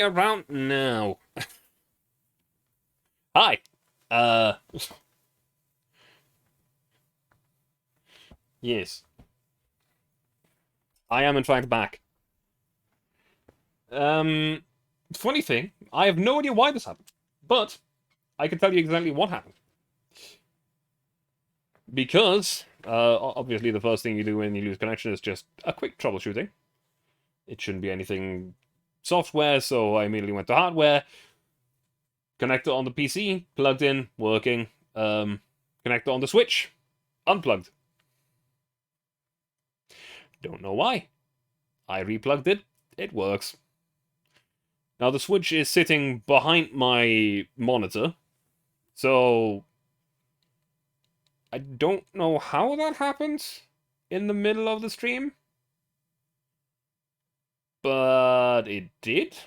around now. Hi. Uh, yes. I am in fact back. Um, Funny thing, I have no idea why this happened, but I can tell you exactly what happened. Because, obviously the first thing you do when you lose connection is just a quick troubleshooting. It shouldn't be anything software, so I immediately went to hardware, connector on the PC, plugged in, working, connector on the Switch, unplugged. Don't know why. I replugged it, it works. Now the Switch is sitting behind my monitor, so I don't know how that happens in the middle of the stream, but it did.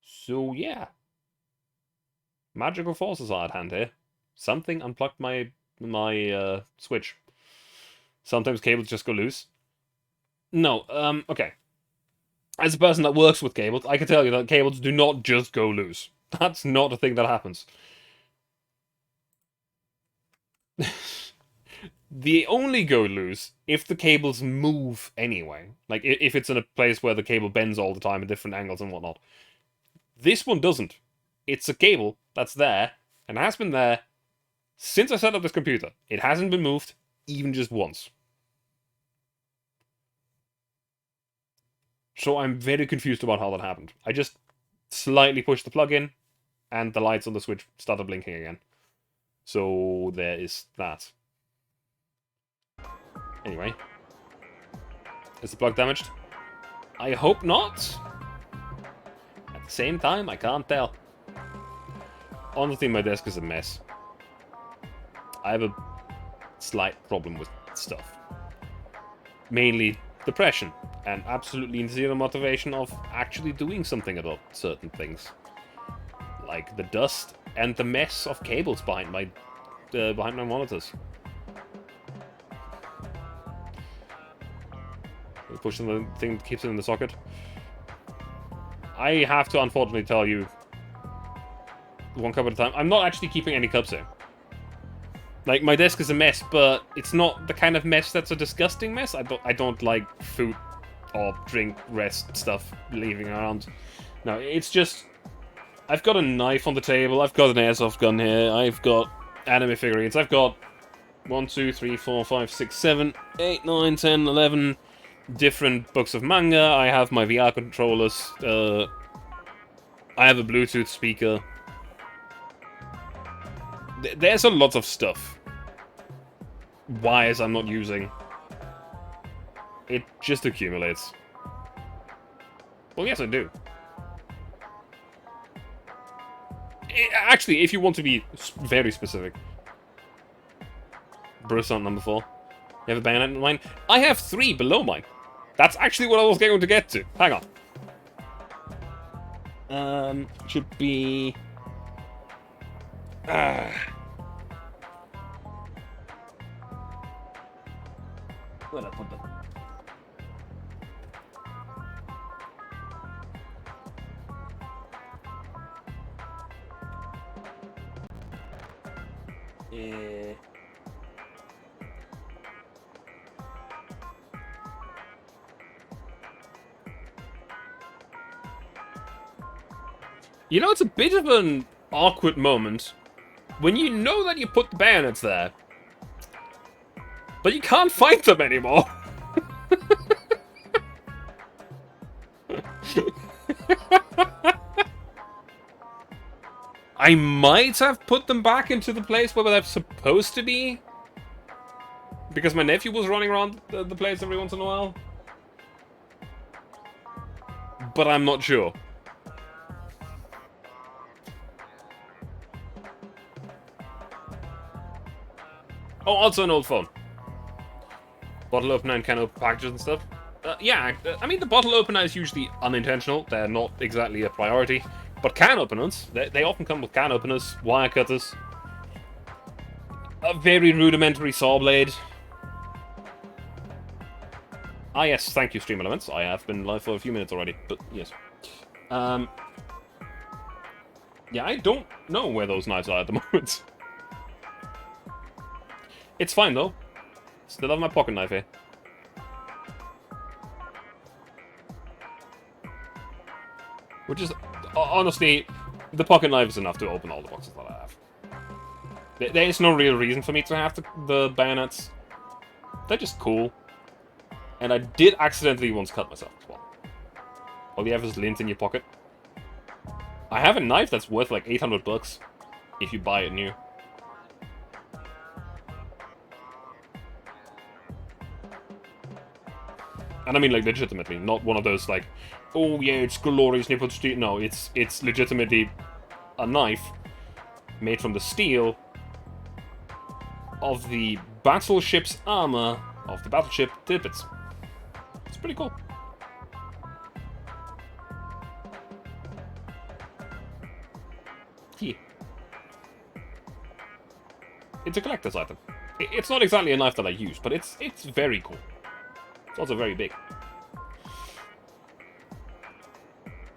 So yeah, magical forces are at hand here. Something unplugged my Switch. Sometimes cables just go loose. No, okay. As a person that works with cables, I can tell you that cables do not just go loose. That's not a thing that happens. They only go loose if the cables move anyway. Like, if it's in a place where the cable bends all the time at different angles and whatnot. This one doesn't. It's a cable that's there, and has been there since I set up this computer. It hasn't been moved, even just once. So I'm very confused about how that happened. I just slightly pushed the plug in, and the lights on the Switch started blinking again. So there is that. Anyway. Is the plug damaged? I hope not. At the same time, I can't tell. Honestly, my desk is a mess. I have a slight problem with stuff. Mainly depression, and absolutely zero motivation of actually doing something about certain things. Like the dust and the mess of cables behind my monitors. Push the thing that keeps it in the socket. I have to unfortunately tell you, one cup at a time, I'm not actually keeping any cups here. Like, my desk is a mess, but it's not the kind of mess that's a disgusting mess. I don't like food or drink rest stuff leaving around. No, it's just, I've got a knife on the table, I've got an airsoft gun here, I've got anime figurines, I've got 1, 2, 3, 4, 5, 6, 7, 8, 9, 10, 11 different books of manga, I have my VR controllers, I have a Bluetooth speaker. There's a lot of stuff. Wires I'm not using. It just accumulates. Well, yes, I do. Actually, if you want to be very specific. Bruce on number 4. You have a bayonet in mine? I have 3 below mine. That's actually what I was going to get to. Hang on. Should be... Where did I put them? You know, it's a bit of an awkward moment when you know that you put the bayonets there, but you can't find them anymore. I might have put them back into the place where they're supposed to be, because my nephew was running around the place every once in a while, but I'm not sure. Oh, also an old phone. Bottle opener and can open packages and stuff. Yeah, I mean, the bottle opener is usually unintentional. They're not exactly a priority. But can openers, they often come with can openers, wire cutters, a very rudimentary saw blade. Ah, yes, thank you, Stream Elements. I have been live for a few minutes already, but yes. Yeah, I don't know where those knives are at the moment. It's fine, though. Still have my pocket knife here. Which is, honestly, the pocket knife is enough to open all the boxes that I have. There is no real reason for me to have the bayonets. They're just cool. And I did accidentally once cut myself as well. All you have is lint in your pocket. I have a knife that's worth like 800 bucks if you buy it new. And I mean, like, legitimately, not one of those, like, oh yeah, it's glorious nipple steel. No, it's legitimately a knife made from the steel of the battleship's armor of the battleship Tippets. It's pretty cool. Yeah. It's a collector's item. It's not exactly a knife that I use, but it's very cool. It's also very big.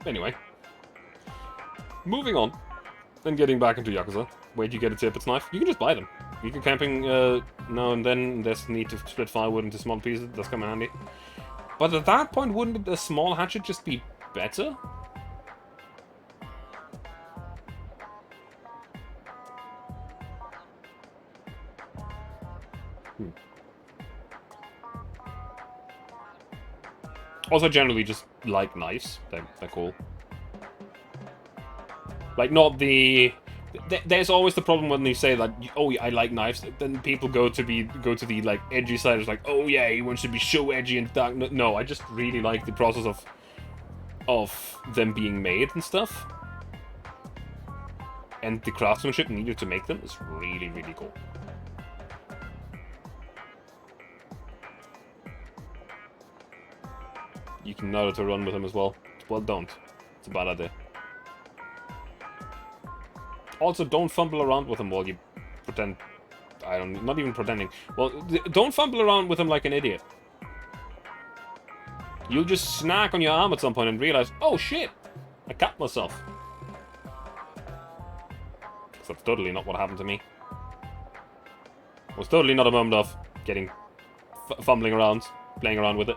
Anyway. Moving on. Then getting back into Yakuza. Where'd you get a Tippets knife? You can just buy them. You can camping now and then. There's need to split firewood into small pieces. That's come in handy. But at that point, wouldn't a small hatchet just be better? Also, generally just like knives. They're cool. Like, not the... There's always the problem when you say that, oh, I like knives, then people go to the, like, edgy side. It's like, oh, yeah, he wants to be so edgy and dark. No, I just really like the process of them being made and stuff. And the craftsmanship needed to make them is really, really cool. You can know how to run with them as well. Well, don't. It's a bad idea. Also, don't fumble around with them while you pretend... not even pretending. Well, don't fumble around with them like an idiot. You'll just snack on your arm at some point and realize, oh shit, I cut myself. That's totally not what happened to me. It was totally not a moment of getting... fumbling around, playing around with it.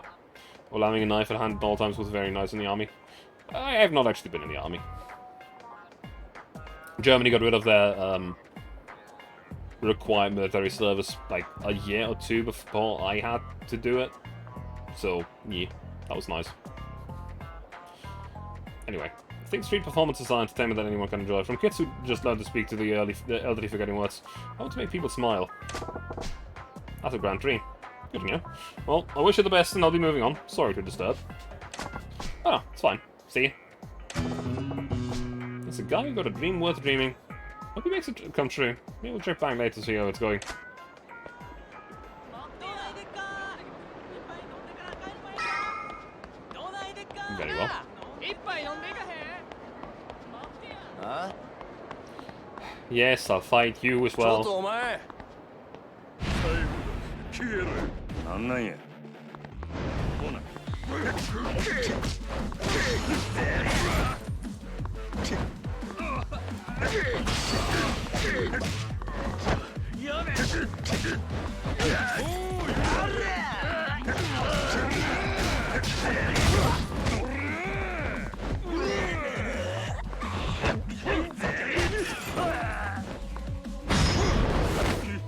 While having a knife at hand at all times was very nice in the army. I have not actually been in the army. Germany got rid of their required military service like a year or two before I had to do it. So, yeah, that was nice. Anyway, I think street performances are entertainment that anyone can enjoy. From kids who just learn to speak to the elderly forgetting words. I want to make people smile. That's a grand dream. Good to know. Well, I wish you the best and I'll be moving on. Sorry to disturb. Oh, it's fine. See you. It's a guy who got a dream worth dreaming. Hope he makes it come true. Maybe we'll check back later to see how it's going. Very well. Huh? Yes, I'll fight you as well.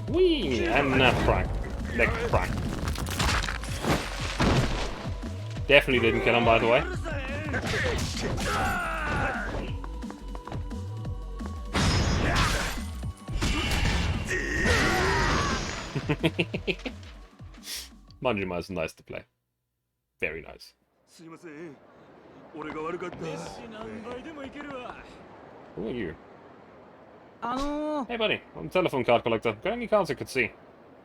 Whee! And crack. Leg crack. Definitely didn't kill him, by the way. Manjima is nice to play. Very nice. Who are you? Hey buddy, I'm a telephone card collector. Got any cards I could see?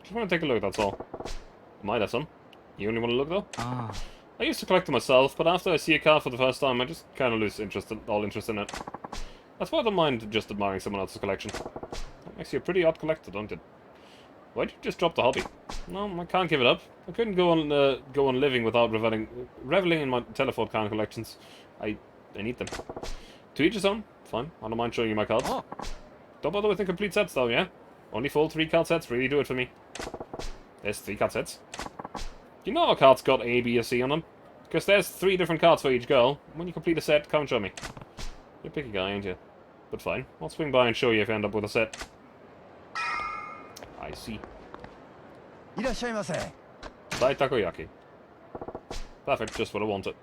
Just want to take a look, that's all. Might have some. You only want to look though? I used to collect them myself, but after I see a card for the first time, I just kind of lose all interest in it. That's why I don't mind just admiring someone else's collection. That makes you a pretty odd collector, don't it? Why'd you just drop the hobby? No, I can't give it up. I couldn't go on living without reveling in my teleport card collections. I need them. To each his own. Fine. I don't mind showing you my cards. Oh. Don't bother with the complete sets though, yeah? Only full 3 card sets. Really do it for me. There's 3 card sets. You know our cards got A, B, or C on them? Because there's 3 different cards for each girl. When you complete a set, come and show me. You're a picky guy, ain't you? But fine. I'll swing by and show you if you end up with a set. I see. いらっしゃいませ。 Thai takoyaki. Perfect, just what I wanted.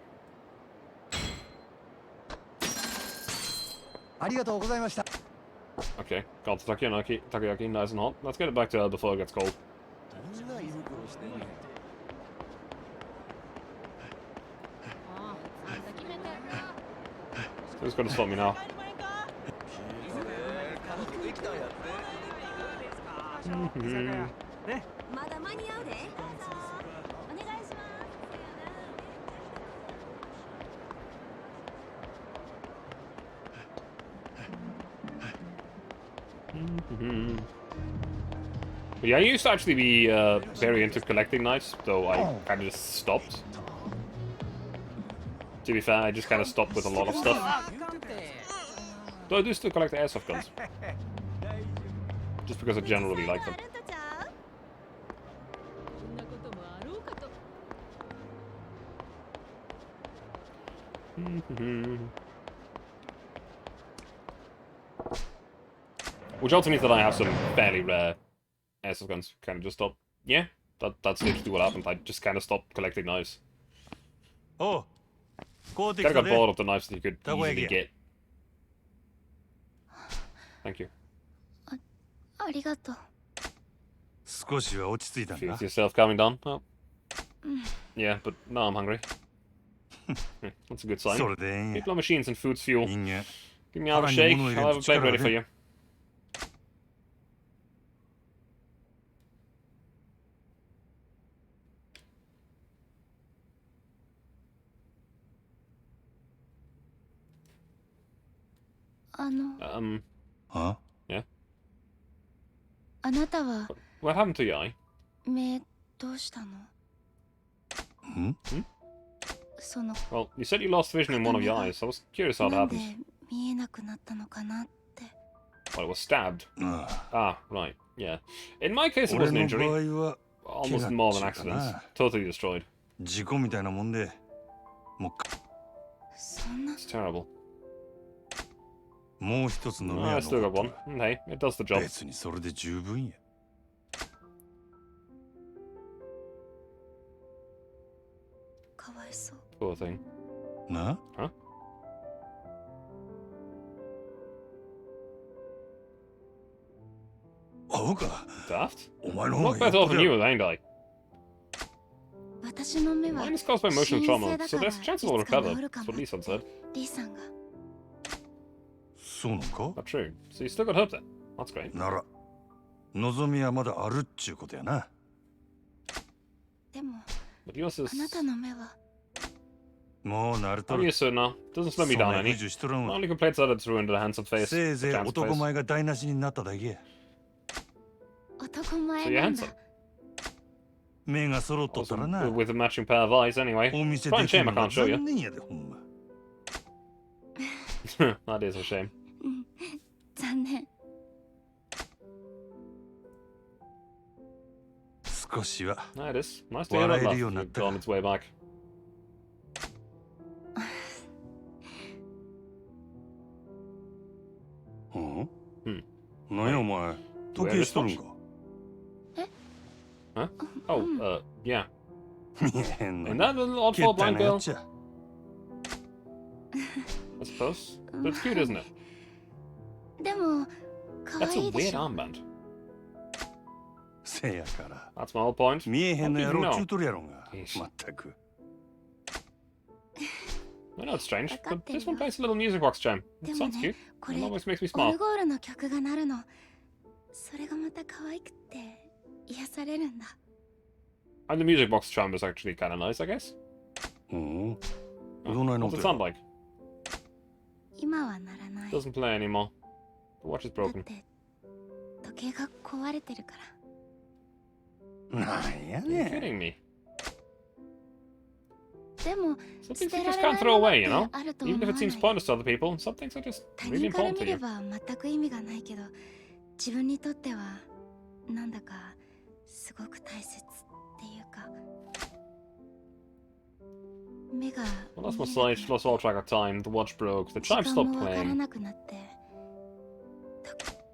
ありがとうございました。 Okay, got the takoyaki nice and hot. Let's get it back to her before it gets cold. Who's gonna stop me now? But yeah, I used to actually be very into collecting knives, though I kind of just stopped. To be fair, I just kind of stopped with a lot of stuff. Though I do still collect airsoft guns. Just because I generally like them. Which also means that I have some fairly rare airsoft guns. Kind of just stopped. Yeah, that's literally what happened. I just kind of stopped collecting knives. Oh, kind of got bored of the knives that you could easily get. Thank you. Feels yourself calming down. Oh. Yeah, but now I'm hungry. That's a good sign. People are machines and food's fuel. Give me a shake, I'll have a plate ready for you. Huh? Yeah? あなたは What happened to your eye? 目どうしたの？ その Well, you said you lost vision in one of your eyes. I was curious how な that んで happened. 見えなくなったのかなって。 Well, it was stabbed. Ah, right. Yeah. In my case, it was an injury. Almost more than accidents. Totally destroyed. 事故みたいなもんで、もうそんな It's terrible. もう一つの目 I は still 残 got っ one. た。 Hey, it does the job. 別にそれで十分や。かわいそう。 Poor thing. な？ Huh? 会うか。 Daft? お前の I'm 方 not が better よ off っぽ than ど you, や。 ain't I? 私の目は Mine is caused by emotional 心 trauma, 性だ so から there's a chance い it will つか recover. 治るか That's も what Lee-san said. リーさんが。そうなんか？ Not true. So you still got hope then. That's great. なら、望みはまだあるっちゅうことやな。でも But yours あな is... たの目はもうなると I'm る。 used to it now. Doesn't slow me そん down な any. 不自由しとらん My わ。 only complaint is that it's ruined a handsome face. せい A ぜい chance 男 face. 前が台無しになっただけや。男 So 前 you're なんだ。 handsome. 目が揃っとった Also, らな。 with a matching pair of eyes anyway. お見せ Fine でき shame ん I のが can't show you. 残念やでほんま。That is a shame. 残念。少しは。 That it is. Nice to hear that 笑え laugh. るようになっ You've た。 gone its way back. うんうんなんやお前、時計しとるんか。 Huh? Oh, yeah. 見えへんの And に。 that little け oddball ったい blind なや girl? っちゃ。 I suppose. But it's cute, isn't it? でも可 That's 愛 a いで weird しょ。 armband. せやから。 That's my whole point. 見えへんのや How ろ do you ちゅ know? うとるやろが。 Yeesh. まったく。 I know it's strange, I but got this them one plays a little music box chime. It でも sounds ね cute. こ It れ always makes me オル smile. ゴールの曲が鳴るの。それがまた可愛くて癒されるんだ。 And the music box chime is actually kind of nice, I guess. うんどないの What's こ it と sound や。 like? 今は鳴らない。 Doesn't play anymore. The watch is だっ broken. て時計が壊れてるから。なんや Are you ね kidding me? でも Some 捨 things て you ら just れな can't い throw ものっ away, you て know? あると思 Even わ if な it い？ seems pointless to other people, some things are just 他 really 人から important 見 to れ you. ば全く意味がないけど、自分にとってはなんだかすごく大切っていうか、目が I lost 見 my えな sight, くなっ lost て all track of time, the watch broke, the 時 chime 間 stopped もわから playing. なくなって、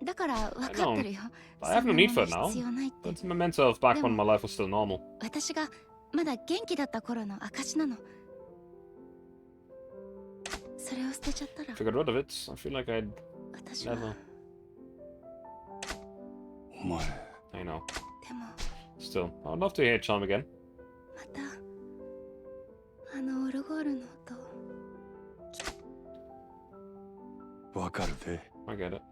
だから分かってるよ。 I have no need for it そんなも now. の必要ないって It's a memento of back when my life was still normal. 私がまだ元気だった頃の証なの。それを捨てちゃったら If I got rid of it, I feel like I'd 私は never. お前 I know. でも Still, I would love to hear chime again. またあのオルゴールの音。わかるで I get it.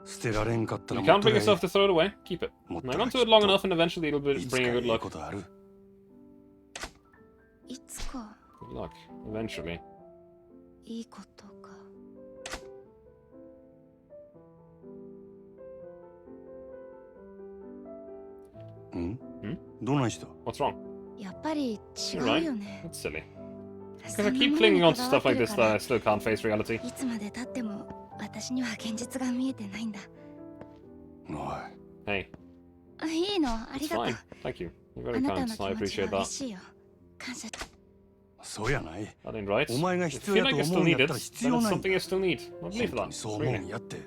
捨てられんかったら You も can't っと bring yourself to throw it away. Keep it. もっと Hang on to it long enough and eventually it'll いつか bring you い good い luck. ことあるいつか Good luck. Eventually. いいことか。んんどないした What's wrong? やっぱり違うよね。 That's silly. そ Because I んな keep もの clinging に on こ to だわ stuff って like る this か that ら I still can't face reality. いつまで経っても私には現実が見えてないんだ。おい Hey, あ、いいの、あり it's がとう。 fine. Thank you. You're あ very なた kind. の I 気持ち appreciate は嬉 that. しいよ。感謝。そうやない That ain't right. お前が If you 必要 feel や like と you 思 still うんや need った it, ら必 then 要 it's ないん something だ you still need. Not 本 believe 当 that. にそう思うん Really. やって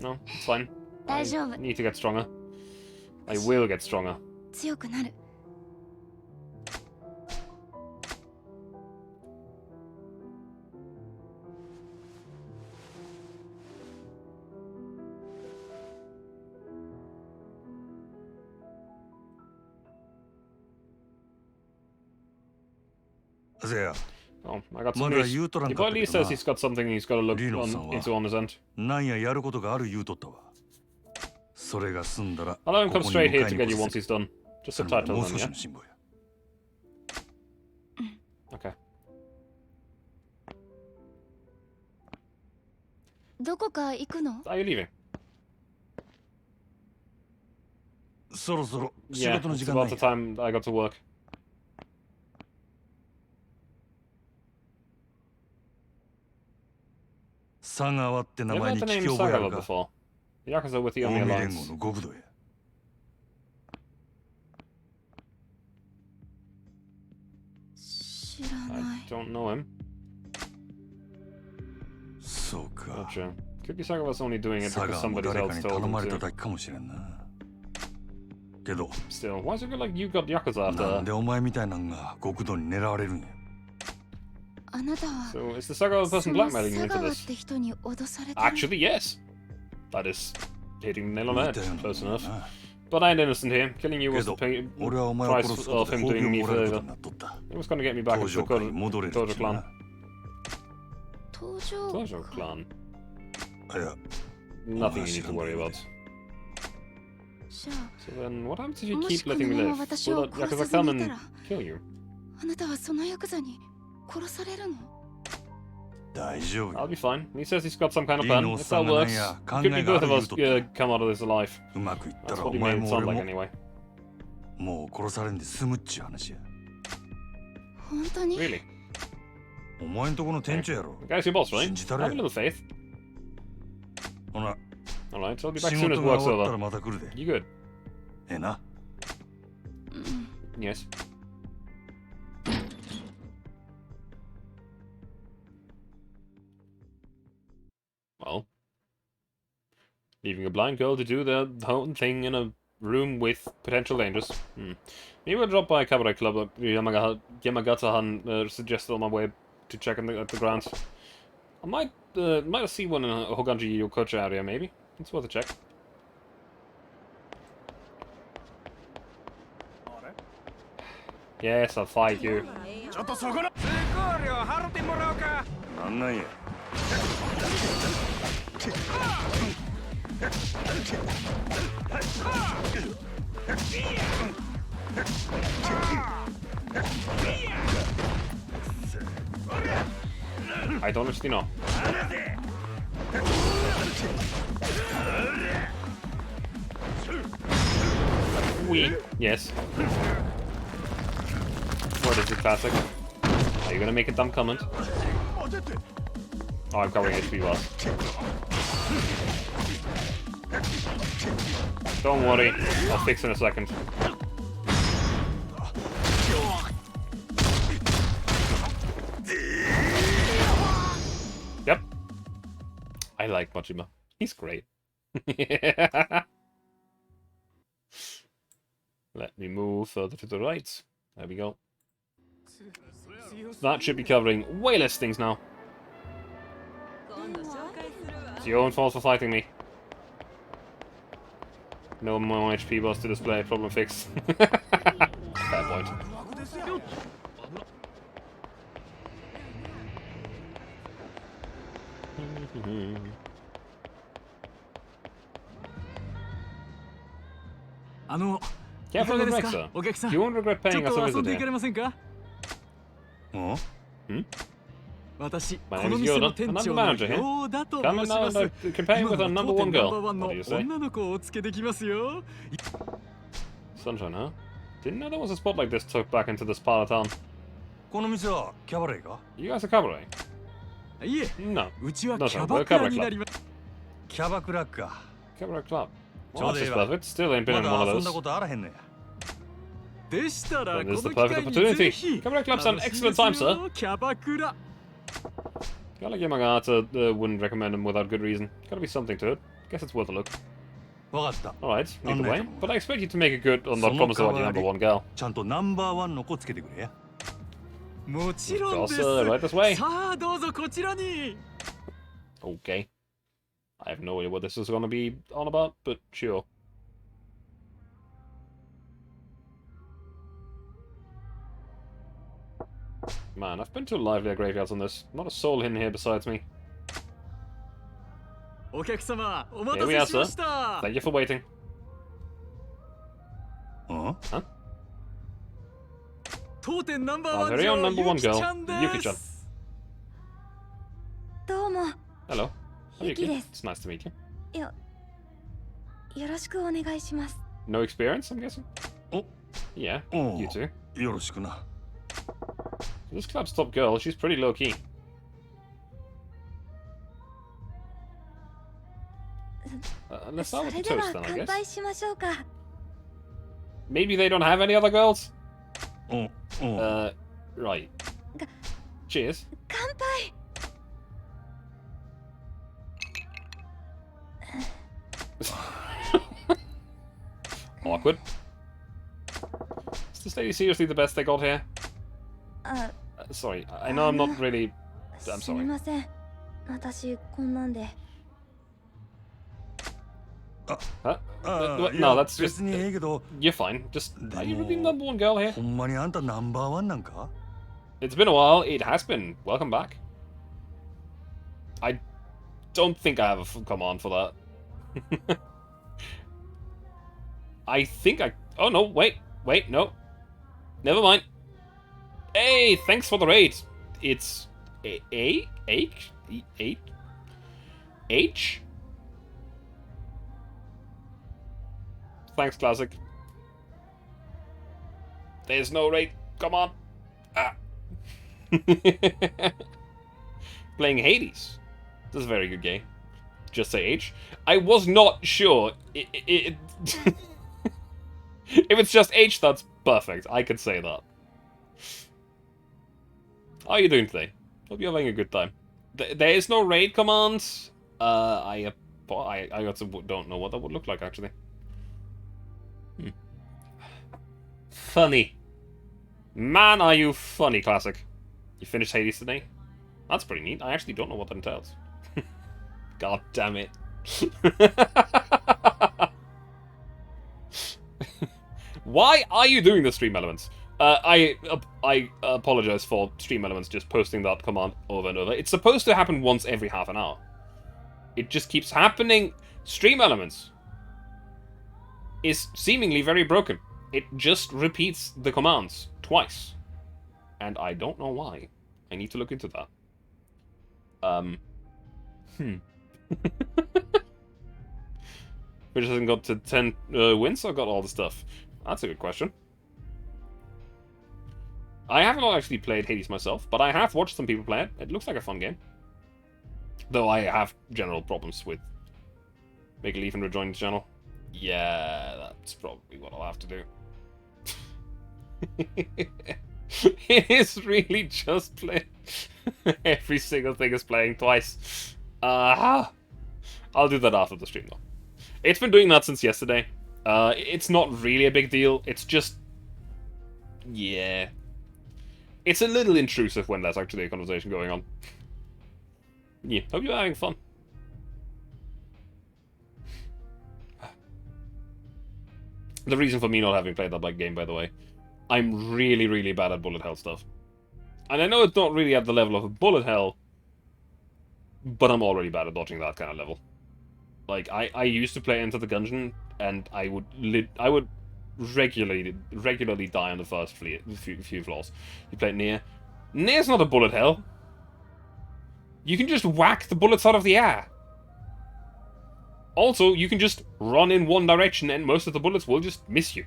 No, it's fine. 大丈夫。 I need to get stronger. I will get stronger. 強くなる。せや Oh, I got ま some だ news. 言うとらん Your かっ boy た Lee けど says な he's got something he's got to look リーノさんは into on his end. なんややることがある言うとったわそれが済んだら I'll let him こ come こに straight 迎 here え to に get you 来 once せ he's done. Just そ a れまで title もう then, 少し yeah? の辛抱や Okay. どこか行くの？ Are you leaving? そろそろ仕 Yeah, 事の it's 時間なん about や the time I got to work. 佐川って名 Never 前 heard に the 聞 name き覚えある Sagawa か before. Yakuza with the 近 Army 江連 Alliance. 合の極道や知らな I い。 don't know him. そうか Gotcha. Could be Sagawa's only doing it 佐 because 川も somebody 誰か else に told 頼 him まれた to. だけかもしれんなけど Still, why is it good like you got Yakuza なん after? でお前みたいなんが極道に狙われるんやあなたは So, is the Sagawa そ person の blackmailing you 佐 into 川っ this? て人に脅されてる。 Actually, yes. That is hitting the nail on 似 the たよう head. なもん Close や enough. な But I ain't innocent here. Killing you け was the ど pay 俺はお前を price 殺すこと of で him 褒美 doing を me もらえること further. になっとった It was gonna get me back 登 into 場 the 界に戻れる Dojo しな clan. 登場 Dojo clan. いや Nothing you need to worry about. じゃあ So then, what happens if you も keep しこの letting me まま live? 私 Will を the 殺 Yakuza さず come にい and たら kill you? あなたはそのヤクザに殺されるの？大丈夫 I'll be fine. He says he's got some kind of Lee plan. knows If that something, works, yeah. could be both of us Kangai come out of this alive. うまくいった That's ら what お he 前 made it も sound 俺 like も anyway. もう殺されんで済むっちゅう話や本当に？ Really? お前んとこの店長やろ The guy's your boss, right? 信じた Have れ a little faith. ほな Alright, I'll be back 仕 soon as 事が work's 終わったら over. また来るで You good? ええな Yes. Well, leaving a blind girl to do the whole thing in a room with potential dangers. Maybe we'll drop by a cabaret club that Yamagata-han suggested on my way to check at the grounds. I might see one in Hoganji Yokocha area, maybe. It's worth a check. Yes, I'll fight you. ちょっとそこの通行料払ってもらおうか。なんなんや I don't actually know. We. Yes. What is it, classic? Are you gonna make a dumb comment? Oh, I'm covering HP loss. Don't worry, I'll fix in a second. Yep. I like Majima. He's great. Let me move further to the right. There we go. That should be covering way less things now. It's your own fault for fighting me. No more HP bars to display. Problem fixed. Fair point. Careful with the wreck, sir. You won't regret paying us a visit here. うん？ My name is Yoda, and I'm the manager here. Come and now and compare with our number one girl. What do you say? Sunshine, huh? Didn't know there was a spot like this tucked back into this part of town. この店はキャバレーか？ You guys are cabaret? No. No, sir, we're a cabaret club. キャバクラか。 Cabaret club. So Well, that's just perfect. Still ain't been ま in one だ of 遊んだ those. ことあらへんのや。 Then this is the perfect opportunity. Cabaret club's an excellent time, sir. Gotta give my guard to wouldn't recommend him without good reason. Gotta be something to it. Guess it's worth a look. わかった。 Alright, lead the way. But I expect you to make it good on that promise about your number one girl. ちゃんとナンバーワンの子つけてくれや。 Of course, sir. Right this way. Okay. I have no idea what this is gonna be on about, but sure. Man, I've been to lively graveyards on this. Not a soul in here besides me. Here we are, sir. Thank you for waiting. うん？ Huh? Our very own number one girl, Yuki-chan. どうも Hello. I'm Yuki Yuki. です It's nice to meet you. よろしくお願いします No experience, I'm guessing? Oh. Yeah, Oh. you too. よろしくな。 This club's top girl, she's pretty low-key. Let's そ start with れ the では toast then, I 乾 guess. 杯しましょうか Maybe they don't have any other girls? うんうん。 Right. Cheers. 乾杯 Awkward. Is this lady seriously the best they got here? あ Sorry, I know I'm not really... I'm すみ sorry. ません私こんなんで Huh? ああ No, いや that's just... 別にええけど、 You're fine. Just... Are you really No. number one girl here? ほんまにあんたナンバーワンなんか？ It's been a while. It has been. Welcome back. I don't think I have a full command for that. I think I... Oh, no. Wait. Wait. No. Never mind. Hey, thanks for the raid. It's... H? H? Thanks, Classic. There's no raid. Come on. Ah. Playing Hades. This is a very good game. Just say H. I was not sure. If it's just H, that's perfect. I could say that. How are you doing today? Hope you're having a good time. There is no raid command. I also don't know what that would look like, actually. Funny. Man, are you funny, Classic. You finished Hades today? That's pretty neat. I actually don't know what that entails. God damn it. Why are you doing the stream elements? I apologize for stream elements just posting that command over and over. It's supposed to happen once every half an hour. It just keeps happening. Stream elements is seemingly very broken. It just repeats the commands twice. And I don't know why. I need to look into that. Which hasn't got to 10 wins or got all the stuff? That's a good question. I haven't actually played Hades myself, but I have watched some people play it. It looks like a fun game. Though I have general problems with make a leave and rejoin the channel. Yeah, that's probably what I'll have to do. It is really just play. Every single thing is playing twice. I'll do that after the stream though. It's been doing that since yesterday. It's not really a big deal. It's just... yeah. It's a little intrusive when there's actually a conversation going on. Yeah, hope you're having fun. The reason for me not having played that game, by the way, I'm really, really bad at bullet hell stuff. And I know it's not really at the level of a bullet hell, but I'm already bad at dodging that kind of level. Like, I used to play Enter the Gungeon, and I would regularly die on the first few floors. You play Nier. Nier's not a bullet hell. You can just whack the bullets out of the air. Also, you can just run in one direction and most of the bullets will just miss you.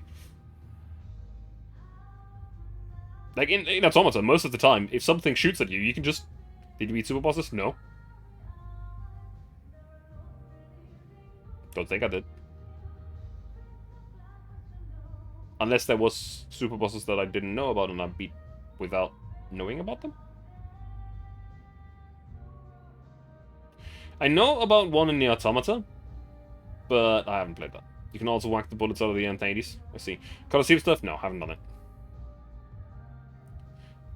Like, in Automata, most of the time, if something shoots at you, you can just... Did you beat super bosses? No. Don't think I did. Unless there was super bosses that I didn't know about and I beat without knowing about them. I know about one in the Automata, but I haven't played that. You can also whack the bullets out of the N80s. I see. Colosseum stuff? No, haven't done it.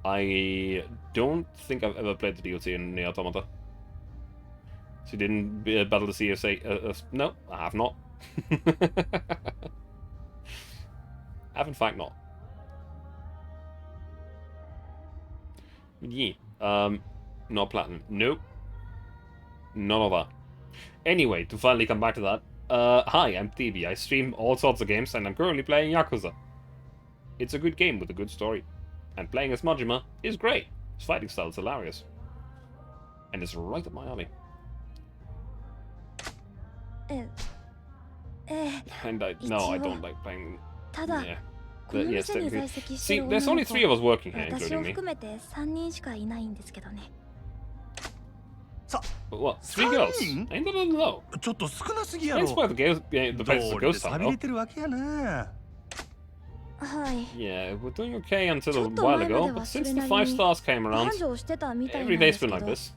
I don't think I've ever played the DLC in the Automata. So you didn't battle the CSA? No, I have not. Have in fact not. Yeah. Not platinum. Nope. None of that. Anyway, to finally come back to that. Hi, I'm TB. I stream all sorts of games and I'm currently playing Yakuza. It's a good game with a good story. And playing as Majima is great. His fighting style is hilarious. And it's right up my alley. And I don't like playing... Yeah. Yes, see, there's only 3 of us working here, including me. What? 3 girls? Ain't that a little low? That's why the place is a ghost town, though. Yeah, we're doing okay until a while ago, but since the 5 stars came around, every day's been like this.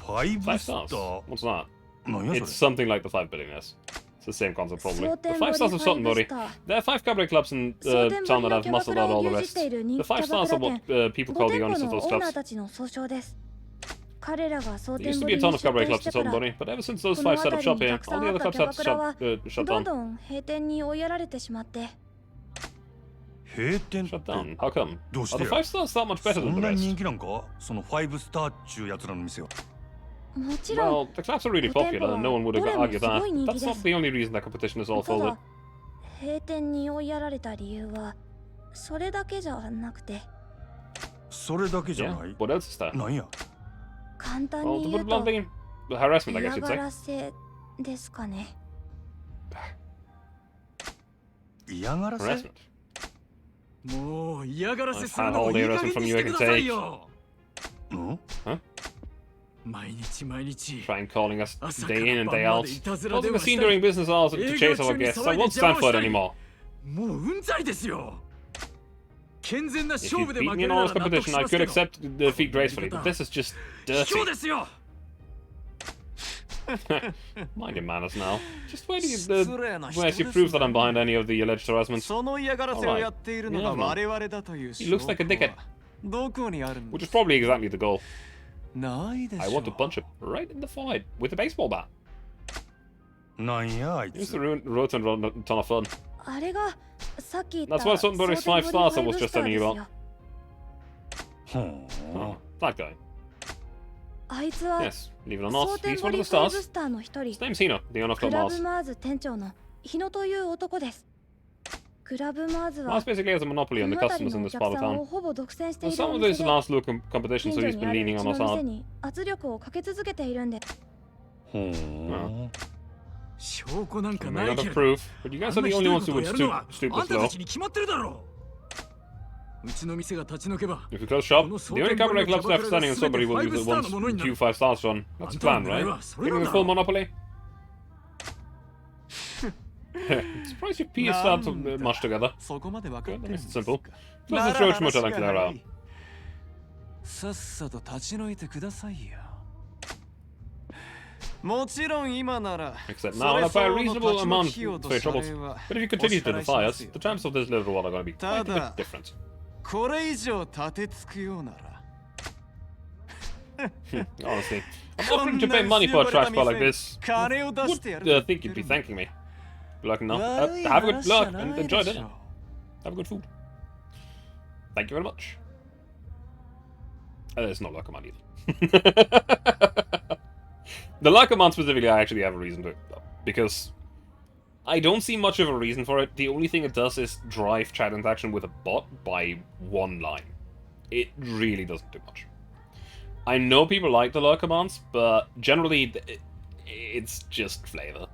5 stars? What's that? It's something like the 5 billionaires. It's the same concept, probably. The 5 stars of Sotenbori. There are 5 cabaret clubs in town that have muscled out all the rest. The 5 stars are what people call the owners of those clubs. There used to be a ton of cabaret clubs in Sotenbori, but ever since those 5 set up shop here, all the other clubs have shut down. Shut down? How come? Are the 5 stars that much better than the rest? Well, the clubs are really popular, and no one would argue that. That's not the only reason that competition is all folded. Yeah, what else is there? Well, to put it bluntly, the harassment, I guess you'd say. Harassment. I've had all the harassment from you I can take. Huh? Trying calling us day in and day out. Causing a scene during business hours to chase our guests. I won't stand for it anymore. If you beat me in honest competition, I could accept the defeat gracefully, but this is just dirty. Mind your manners now. Just wait till you prove that I'm behind any of the alleged harassments. Alright. Yeah, he looks like a dickhead. Which is probably exactly the goal. I want to punch him right in the forehead with a baseball bat. It's the road to a ton of fun. That's why Sotenbori's 5 stars I was just telling you about. Oh, that guy. Yes, believe it or not, he's one of the stars. His name's Hino, the owner of Club Mars. Mars basically has a monopoly on the customers in this part of town. And some of this last look competition, so he's been leaning on us hard. ほう。証拠なんか I な may い not け have ど proof, but you あ guys ん are な the ひ only どい ones こと who を would やるのは stoop あん this た low. たちに決まってるだろう。うちの店が立ち退けば If we close shop, この the 蒼 only 天堀 cabaret のキャ clubs バ left クラが standing and 全て somebody will 5 use it スター once のものにな two る。 5 stars run. That's the plan, あんたの狙い right? はそれ Giving なん them だ full ろ monopoly? Surprised your P is not so much together. そこまで分か Good, って that るん makes で it す simple. か。 Plus な the ら church 話 mutter が like 早 that. い。さっさと立ち退いてくださいよ。もちろん今なら Except now, I'll pay a reasonable amount for your troubles. But if you continue to defy us, the terms of this little war are going to be quite a bit different. これ以上立てつくようなら Honestly, I'm offering to pay money for a trash pile like this. 金を出 Would してやる think you'd be thanking me. Good luck now. Have a good luck and enjoy dinner. Have a good food. Thank you very much. It's not luck amount either. The luck amount specifically, I actually have a reason to, because I don't see much of a reason for it. The only thing it does is drive chat interaction with a bot by one line. It really doesn't do much. I know people like the lurk commands, but generally it's just flavor.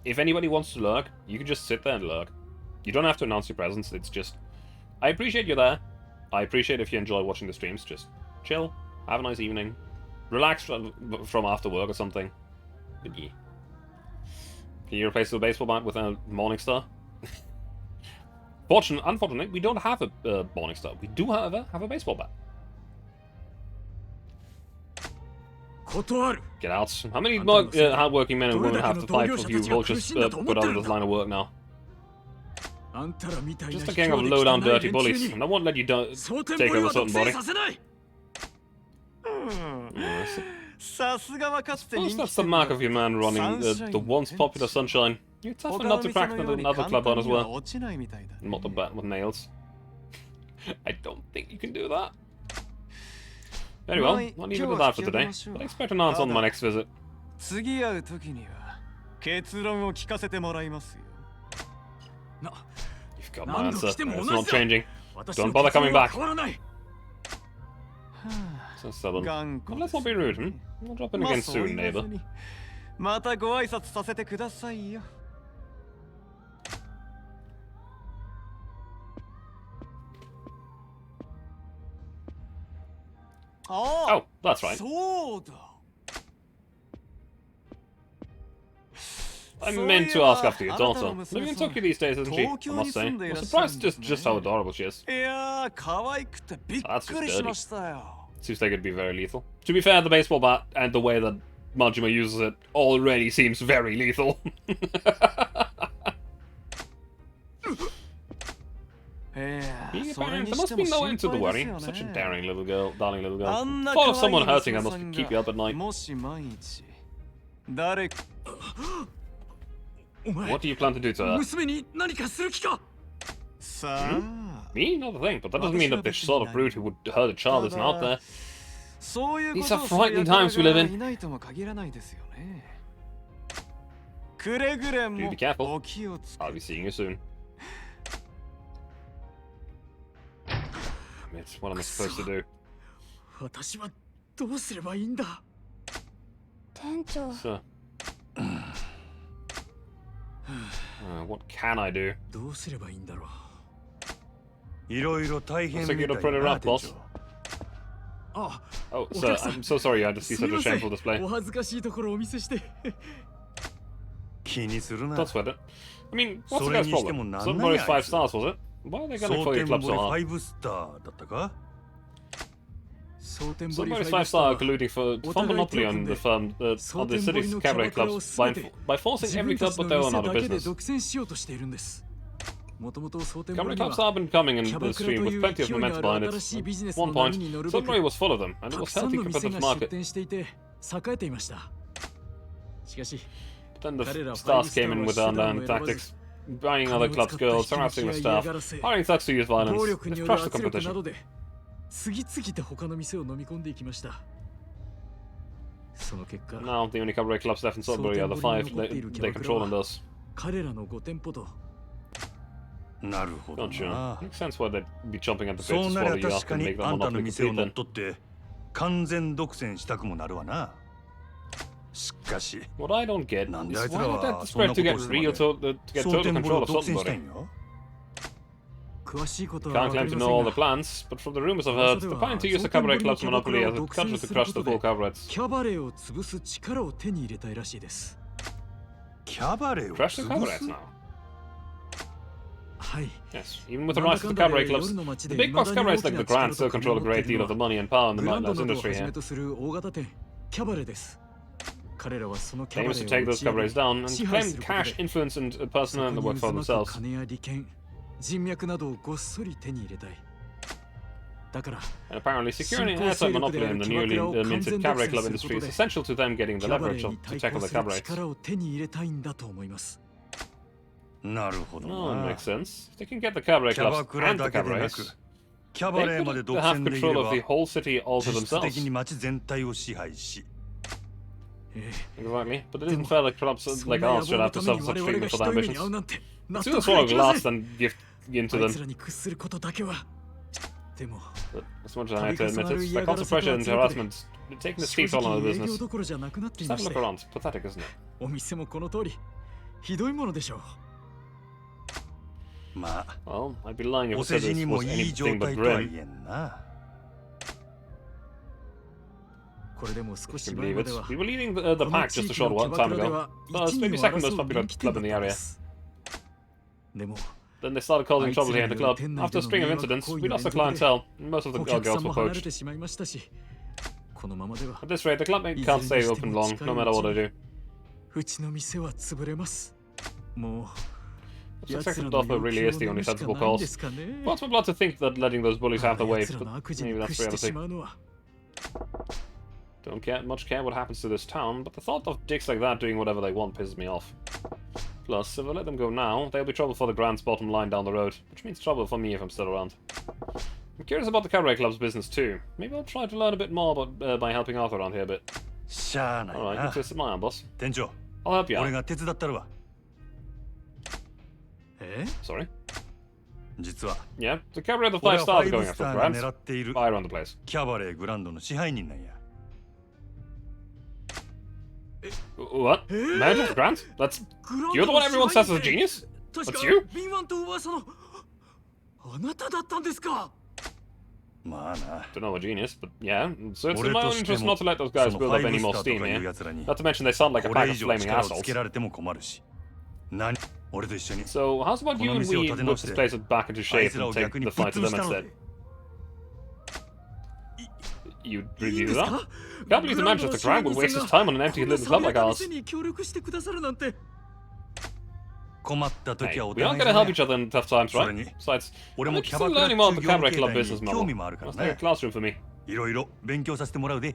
If anybody wants to lurk, you can just sit there and lurk. You don't have to announce your presence, it's just... I appreciate you're there. I appreciate if you enjoy watching the streams, just chill, have a nice evening, relax from after work or something. But yeah. Can you replace the baseball bat with a Morning Star? Unfortunately, we don't have a Morning Star. We do, however, have a baseball bat. 断る。 Get out. How many hard-working men and women have to fight for you vultures put out of this line of work now? あんたらみたいな Just a gang of low-down dirty bullies, and I won't let you take over a certain body. させない。さすがはかつて Suppose 人気 that's the mark of your man running the once popular Sunshine. You're tough enough to crack than another club owners were. 落ちないみたいだ。 Not the bat with nails. I don't think you can do that. Very well, I'll leave it at that for today. But expect an answer on my next visit. 次会う時には結論を聞かせてもらいますよ。な、 You've got my answer. It's not changing. Don't bother coming back. So stubborn. Well, let's not be rude, hmm? I'll drop in again soon, neighbor. またご挨拶させてくださいよ。Oh, that's right. そうだ。 I meant to ask after your daughter. Living in Tokyo these days, isn't she? I must say. I'm surprised just how adorable she is. いやー、可愛くてびっくりしましたよ。 Seems like it'd be very lethal. To be fair, the baseball bat and the way that Majima uses it already seems very lethal. Being a parent, there must be no end to the worry. Such a daring little girl, darling little girl. Thought of someone hurting her must keep you up at night. もし万一誰 What do you plan to do to her? 娘に何かする気か。さあ、 Me? Not a thing, but that doesn't mean that the sort of brute who would hurt a child isn't out there. そういうこ These と are をする frightening 奴ら times we live が in. いないとも限らないですよね。くれぐれも Do be careful. お気をつけ I'll be seeing you soon. It's what am I supposed to do? 私はどうすればいいんだ。店長 So, what can I do? どうすればいいんだろう。いろいろ大変 Looks み like た you're い pretty な rough, 店 boss. 長。あ、 Oh, sir, I'm so sorry I had to see す such み a ません shameful display. お恥ずかしいところをお見せして。気にするな。 Don't sweat it. I mean, what's the それ guy's にしても problem? なんなん Somebody's や 5 あいつ。 stars, was it? Why are they gunning 蒼 for your 天 club 堀 so hard? 5スターだったか。蒼天堀 Somebody's 5 5 スター star は colluding for monopoly on the firm, on the city's cabaret clubs by forcing 自 every 分た club ち but の their 店 own out だ of けで business. 独占しようとしているんです。もともと蒼天 Cabaret 堀に clubs は have been coming in キャ the バクラ stream と with いう plenty of 勢いの momentum あ behind る it. 新しいビジネ At スの one 波 point, に乗るべ Sunray く was full of them, and it た was くさん healthy の compared 店 to the が出 market. 店していて栄えていました。しかし Then the 彼ら stars 5スタ came ー in は with 手段 unlearned を選ばず tactics, buying other clubs' girls, harassing the staff, hiring thugs to use violence. 暴力に They've よる crushed the 圧力な competition. どで次々と他の店を飲み込んでいきました。その結果 Now, the only cabaret clubs left in Sudbury are the 5 they control and us. 彼らの5店舗となるほど Don't you? な。 Makes sense why they'd be chomping at the そ bit to うなり swallow ゃ you 確 up か and に make the あんたの monopoly 店を complete 乗っ then. 取って完全独占したくもなるわな。かし What I don't get なん is であいつら why not は that そんな spread こ to と get をしてま real で to get 蒼 total 天 control 部を of 独占した Sottenbury. いんよ。詳しいことは Can't 分か claim り to ま know せ all ん the が、 plans, but from the rumors I've heard, the plan to use the cabaret club's monopoly as a cudgel to crush the full cabarets. キャバレーを潰す力を手に入れたいらしいです。キャバレーを Crush the 潰 cabarets す now. はい。 Yes, even with the rise of the cabaret clubs, the big box cabarets like the Grand still control a great deal of the money and power in the グランド nightlife などをは industry じ here. めとする大型店、キャバレーです。彼らはそのキャ They バ aims レ to ー take を those 打ち上げ cabarets down and 支配 claim すること cash, で、 influence, and そ personnel こ that に work for 渦巻く themselves. 金や利権、人脈などをごっそり手に入れたい。だから、 And apparently, securing an airtight monopoly in the newly minted cabaret club industry is essential to them getting キ the ャバレ leverage ーに to 対 tackle 抗 the する cabarets. 力を手に入れたいんだと思います。なるほど Oh, な makes sense. If they can get the cabaret キャバ clubs クラ and the だけでな cabarets, くキャ they バレーまで could 独 have 占できれ control of the ば whole city all to 実質的 themselves. に街全体を支配し Exactly, but it isn't fair that clubs そん like な野 ours should 望の have た to めに suffer 我 such 々が treatment ひ for ど their い目に遭う ambitions. なんて納 It's 得 too が swallow いきま glass せん。 than give into あい them. つらに屈することだけは。でも、 But as much as I hate to admit it, the constant pressure and harassment taking its 正 teeth all 直 on the 営業 business. どころじゃなくなってい Just ま have し a た look よ。 around. Pathetic, isn't it? お店もこの通り、ひどいものでしょう。まあ Well, I'd be lying if お I 世 said 辞 this にも was いい状 anything but 態とは grim. 言えんなこれでも少し Can 前 believe ま it. では、 We were leading the この pack 地 just a 域の short キャバ time クラで ago. は First, 一 maybe 二を second most 争う popular 人気店 club だ in the ったんで area. す。でも、 Then they started causing trouble here in the club. あいつらによる After a string of 店内での incidents, 迷惑 we lost the 行為の連続で、 clientele, and most of the お客さ girls ん were も離れ poached. てしまいましたし、このままでは At this rate, the club mate can't stay open long, no matter what I do. うちの店は潰れます。もう、 Looks 奴 like ら the の offer 要 really 求 is を the 飲 only むしか sensible ないんで course. すかね。 What's my blood to think that letting those bullies have their あ way, 奴ら but の悪事 maybe に that's 屈してし reality. まうのは、 Don't much care what happens to this town, but the thought of dicks like that doing whatever they want pisses me off. Plus, if I let them go now, they'll be trouble for the Grand's bottom line down the road, which means trouble for me if I'm still around. I'm curious about the cabaret club's business too. Maybe I'll try to learn a bit more about, by helping Arthur around here a bit. しゃあない Alright, な good twist at my arm, boss. 店長 I'll help you 俺 out. が手伝ったるわえ Sorry? 実は Yeah, the cabaret of 俺 five は stars ファイ are ブ going ス after タ the ーが Grand's. 狙っている Fire around the place. キャバレーグランドの支配人なんや What? Manager of the Grand? That's... You're the one everyone says is a genius? 確か That's you? 敏腕と噂のあなただったんですか。まあな Don't know a genius, but yeah. So it's in 俺 my と own して interest も not to let those そ guys の build フ up ァイ any ブス more ターと steam かいう here. やつらに Not to mention they sound like a こ pack れ of 以上 flaming 力をつ assholes. けられても困るし何俺と一緒に So, how's about you and we whip this place back into あい shape つら and を take 逆に the ぶっ fight to 潰 them したの instead? で You いい really ん do です that? か。 Can't believe the manager of the Grand would waste his time on an empty little club like こんな ours. 店に協力してくださるなんて。困った時 Hey, はお we aren't 互い gonna 様 help each other in tough times, right? それに Besides, 俺 I'm も interested キャバ in クラ learning っ more て of いう the 業 cabaret 務 club 形態 business に興味 model. もあるから That's like a ね classroom for me. いろいろ勉強させてもらうで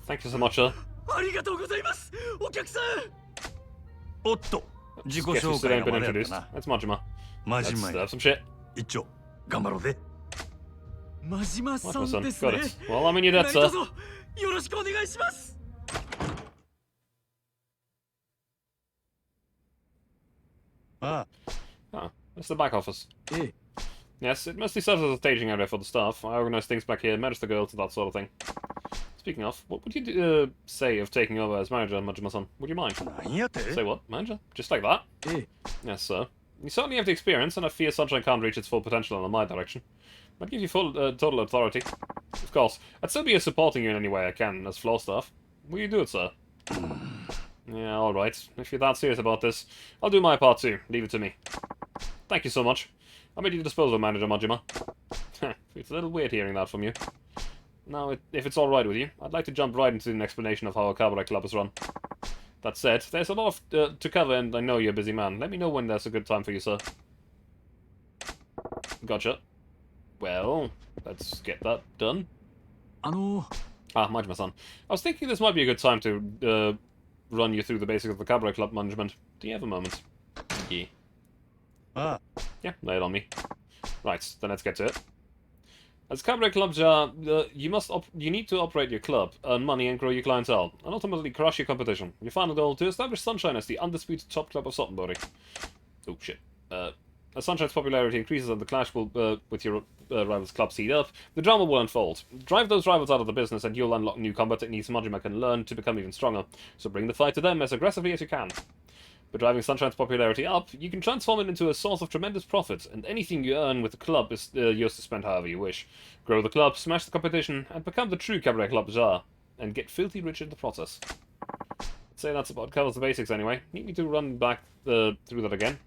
Thank you so much, sir. ありがとうございます。お客さん。おっと自己 Guess we 紹 still 介 ain't が been まだやっ introduced. たな That's Majima. マ Let's ジマ have some shit. 一丁頑張ろうぜ真島さ Majima-san, んです got ね。 it. Well, I'm in your debt, 何 sir. 卒よろしくお願いします。あ Ah, it's the back office. ええ、 Yes, it mostly serves as a staging area for the staff. I organize things back here, manage the girls, that sort of thing. Speaking of, what would you say of taking over as manager, Majima-san? Would you mind? なんやて Say what? Manager? Just like that? ええ、 Yes, sir. You certainly have the experience, and I fear Sunshine can't reach its full potential in my direction. I'd give you full, total authority. Of course, I'd still be supporting you in any way I can as floor staff. Will you do it, sir? Yeah, alright. If you're that serious about this, I'll do my part too. Leave it to me. Thank you so much. I'm at your disposal, Manager Majima. It's a little weird hearing that from you. Now, if it's alright with you, I'd like to jump right into an explanation of how a cabaret club is run. That said, there's a lot of to cover, and I know you're a busy man. Let me know when there's a good time for you, sir. Gotcha. Well, let's get that done. あの、 Ah, Majima-san. I was thinking this might be a good time to run you through the basics of the cabaret club management. Do you have a moment? Yeah. あ Yeah, lay it on me. Right, then let's get to it. As cabaret clubs, you need to operate your club, earn money, and grow your clientele, and ultimately crush your competition. Your final goal to establish Sunshine as the undisputed top club of Sottenbury. Oh shit. As Sunshine's popularity increases and the clash will, with your rivals' clubs heat up, the drama will unfold. Drive those rivals out of the business and you'll unlock new combat techniques Majima can learn to become even stronger, so bring the fight to them as aggressively as you can. By driving Sunshine's popularity up, you can transform it into a source of tremendous profit, and anything you earn with the club is yours to spend however you wish. Grow the club, smash the competition, and become the true cabaret club czar, and get filthy rich in the process. I'd say that's about covers the basics anyway. Need me to run back through that again?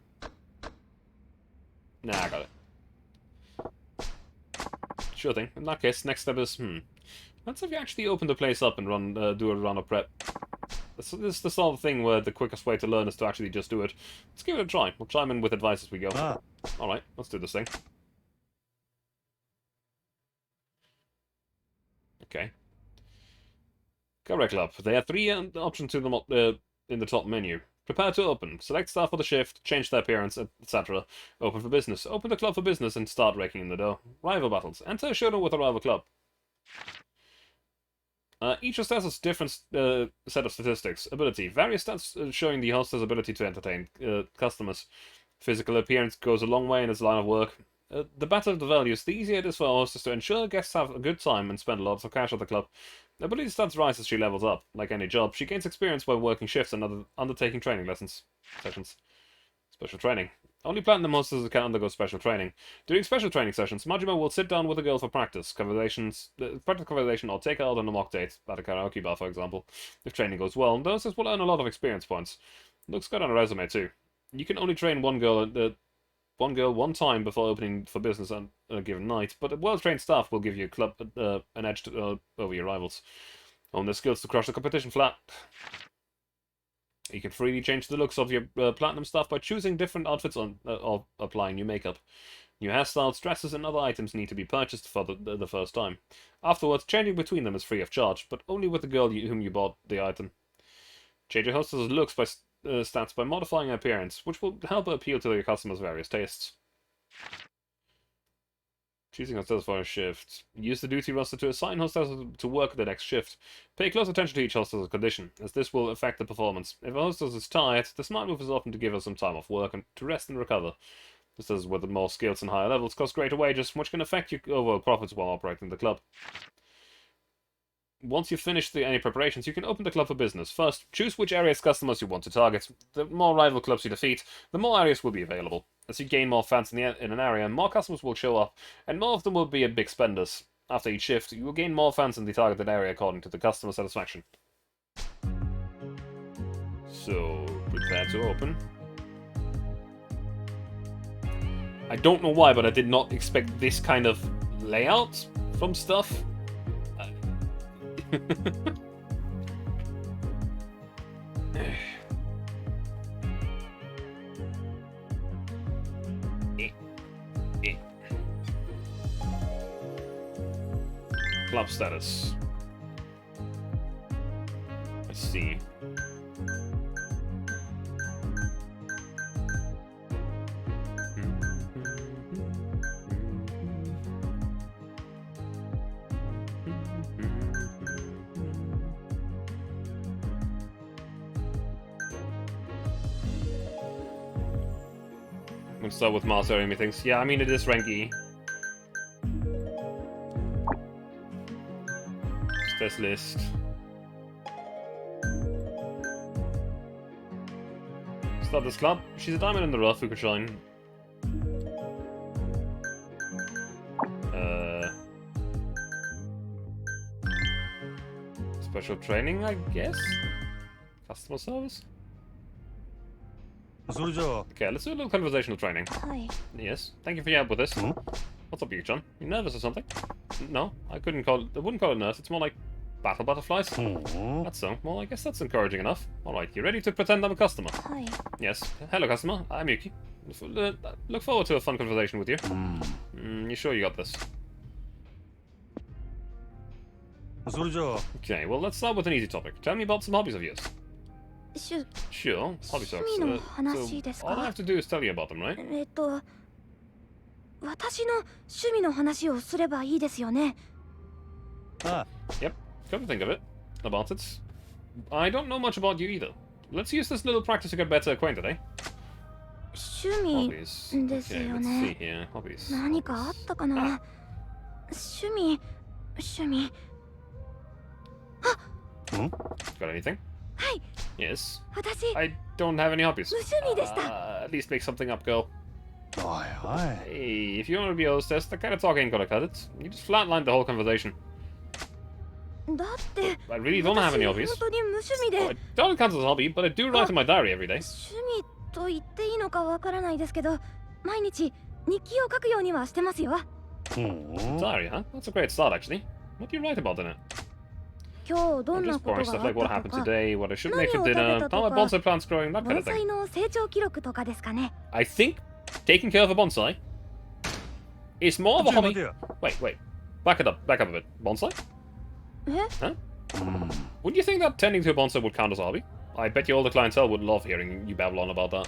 Nah, I got it. Sure thing. In that case, next step is, let's have you actually open the place up and do a run of prep. This is the sort of thing where the quickest way to learn is to actually just do it. Let's give it a try. We'll chime in with advice as we go. Alright, let's do this thing. Okay. Cabaret Club. There are 3 options in the top menu. Prepare to open. Select staff for the shift, change their appearance, etc. Open for business. Open the club for business and start raking in the dough. Rival battles. Enter a showdown with a rival club. Each host has a different set of statistics. Ability. Various stats showing the host's ability to entertain customers. Physical appearance goes a long way in its line of work. The better the values, the easier it is for hostess to ensure guests have a good time and spend lots of cash at the club. Ability stats rise as she levels up. Like any job, she gains experience by working shifts and undertaking training sessions. Special training. Only platinum hostesses can undergo special training. During special training sessions, Majima will sit down with a girl for practice conversation, or take her out on a mock date, at a karaoke bar, for example. If training goes well, the hostess will earn a lot of experience points. Looks good on a resume, too. You can only train one girl one time before opening for business on a given night, but a well-trained staff will give you an edge over your rivals. Own the skills to crush the competition flat. You can freely change the looks of your platinum stuff by choosing different outfits or applying new makeup. New hairstyles, dresses, and other items need to be purchased for the first time. Afterwards, changing between them is free of charge, but only with the girl whom you bought the item. Change your hostess' looks by stats by modifying her appearance, which will help her appeal to your customers' various tastes. Choosing hostess for a shift. Use the duty roster to assign hostess to work the next shift. Pay close attention to each hostess' condition, as this will affect the performance. If a hostess is tired, the smart move is often to give her some time off work and to rest and recover. Hostesses with more skills and higher levels cost greater wages, which can affect your overall profits while operating the club. Once you've finished any preparations, you can open the club for business. First, choose which area's customers you want to target. The more rival clubs you defeat, the more areas will be available. As you gain more fans in an area, more customers will show up, and more of them will be big spenders. After each shift, you will gain more fans in the targeted area according to the customer satisfaction. So, prepare to open. I don't know why, but I did not expect this kind of layout from stuff. Club status. Let's see. We'll start with master enemy things. Yeah, I mean it is rank E. Test list. Start this club. She's a diamond in the rough who could shine. Special training, I guess? Customer service? Okay, let's do a little conversational training. Hi. Yes, thank you for your help with this. What's up, Yuki-chan? You nervous or something? No, I wouldn't call it nerves. It's more like battle butterflies. That's so. Well, I guess that's encouraging enough. Alright, you ready to pretend I'm a customer? Hi. Yes. Hello, customer. I'm Yuki. Look forward to a fun conversation with you. You sure you got this? Okay, well, let's start with an easy topic. Tell me about some hobbies of yours. Sure, hobby socks. So, all I have to do is tell you about them, right? 私の趣味の話をすればいいですよね。Yep, come to think of it. About it. I don't know much about you either. Let's use this little practice to get better acquainted, eh? 趣味 Hobbies. です Okay, よ let's see ね。 here. Hobbies. 何かあったかな。趣味。 Got anything? はい、 Yes. 私 I don't have any hobbies. 無趣味でした。 At least make something up, girl. おいおい Hey, if you want to be honest, the kind of talk ain't gonna cut it. You just flatlined the whole conversation. だって I really don't have any 私 hobbies. 本当に無趣味 Oh, で。 I don't count as a hobby, but I do write in my diary every day. 趣味と言っていいのかわからないですけど、毎日日記を書くようにはしてますよ。ほう Diary, huh? That's a great start, actually. What do you write about in it? 今日ど Oh, んな just こと boring が stuff あ like っ what た happened とか、 today, what I should 何 make for を食べ dinner, たと how か、 my bonsai plant's growing, that kind 盆 of 栽 thing. の成長記録とかですかね。 I think taking care of a bonsai is more of a ちょ待 hobby. てよ Wait. Back a bit. Bonsai? え、 Wouldn't you think that tending to a bonsai would count as a hobby? I bet you all the clientele would love hearing you babble on about that.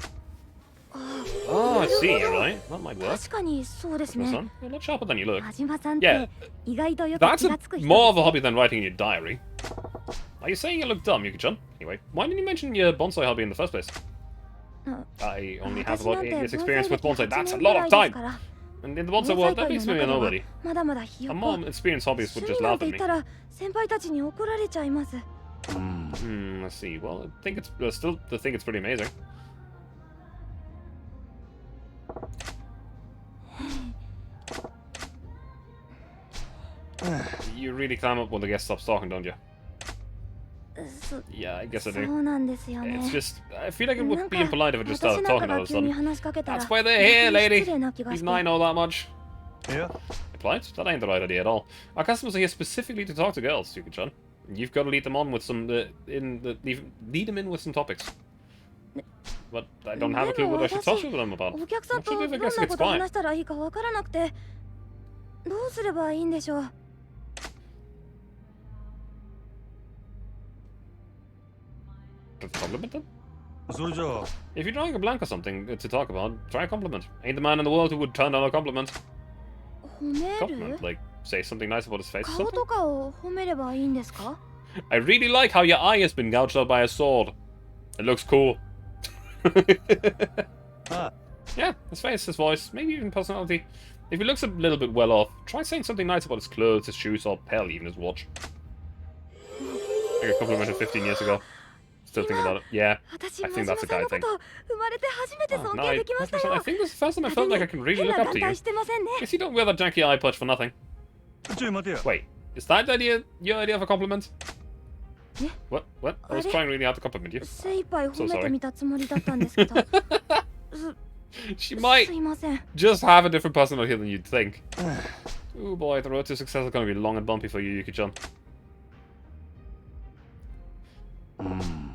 あ Oh, I see, right. That might あ、 work. 確かにそうです My ね。 son, you're a lot sharper than you look. 田島さんっ Yeah. て意外とよく That's 気が a, つく人 more of で a す hobby than writing in your diary. Are you saying you look dumb, Yuki-chan? Anyway, why didn't you mention your bonsai hobby in the first place? あ I only have 私 about なん 8て years 盆 experience 栽 with 歴 bonsai. 8 That's a 年ぐ lot ら of いです time! から。 And in the 盆 bonsai 栽 world, that 界 makes の me a 中では nobody. まだまだひよ A っこ。 more experienced hobbyist would 趣 just 味なん laugh て at 言っ me. たら先輩たちに怒られちゃいます。 I see. Well, I think it's still I think it's pretty amazing. You really climb up when the guest stops talking, don't you? そ Yeah, I guess そ I do. うなんですよね。 It's just I feel like it な would ん be か impolite if I just 私 started なん talking か all が of a 急に sudden. 話しかけたら That's why they're here, 逆に lady. 失礼な気がし Even て。 I know that much. いや Impolite? That ain't the right idea at all. Our customers are here specifically to talk to girls, Yuki-chan. You've got to lead them on with some lead them in with some topics. But I don't have a clue what I should talk to them about. お客さん What と should ど I ん do if な a guest こ gets と quiet? 話したらいいかわからなくて、どうすればいいんでしょう。 To compliment them? それじゃあ If you're drawing a blank or something to talk about, try a compliment. Ain't the man in the world who would turn down a compliment. 褒める Compliment? Like, say something nice about his face or 顔 something? とかを褒めればいいんですか？ I really like how your eye has been gouged out by a sword. It looks cool. あ Yeah, his face, his voice, maybe even personality. If he looks a little bit well off, try saying something nice about his clothes, his shoes, or hell, even his watch. Like a compliment of 15 years ago. Still think about it. Yeah. 私 I 真 think 島 that's a さん guy のこ thing. と生まれて初めて Oh, 尊 no, 敬 I, できました I よ。 think this is the first time I 派 felt 手 like に I can really 変 look な up to 眼 you. 帯してませんね。 Guess you don't wear that janky eye patch for nothing. ちょい待てよ Wait, is that idea your idea of a compliment? Yeah. What? What? I was Are- trying really hard to compliment you. 精一杯 So 褒め sorry. てみたつもりだったんですけど。She す might いません。 just have a different personality than you'd think. Oh boy, the road to success is going to be long and bumpy for you, Yuki-chan.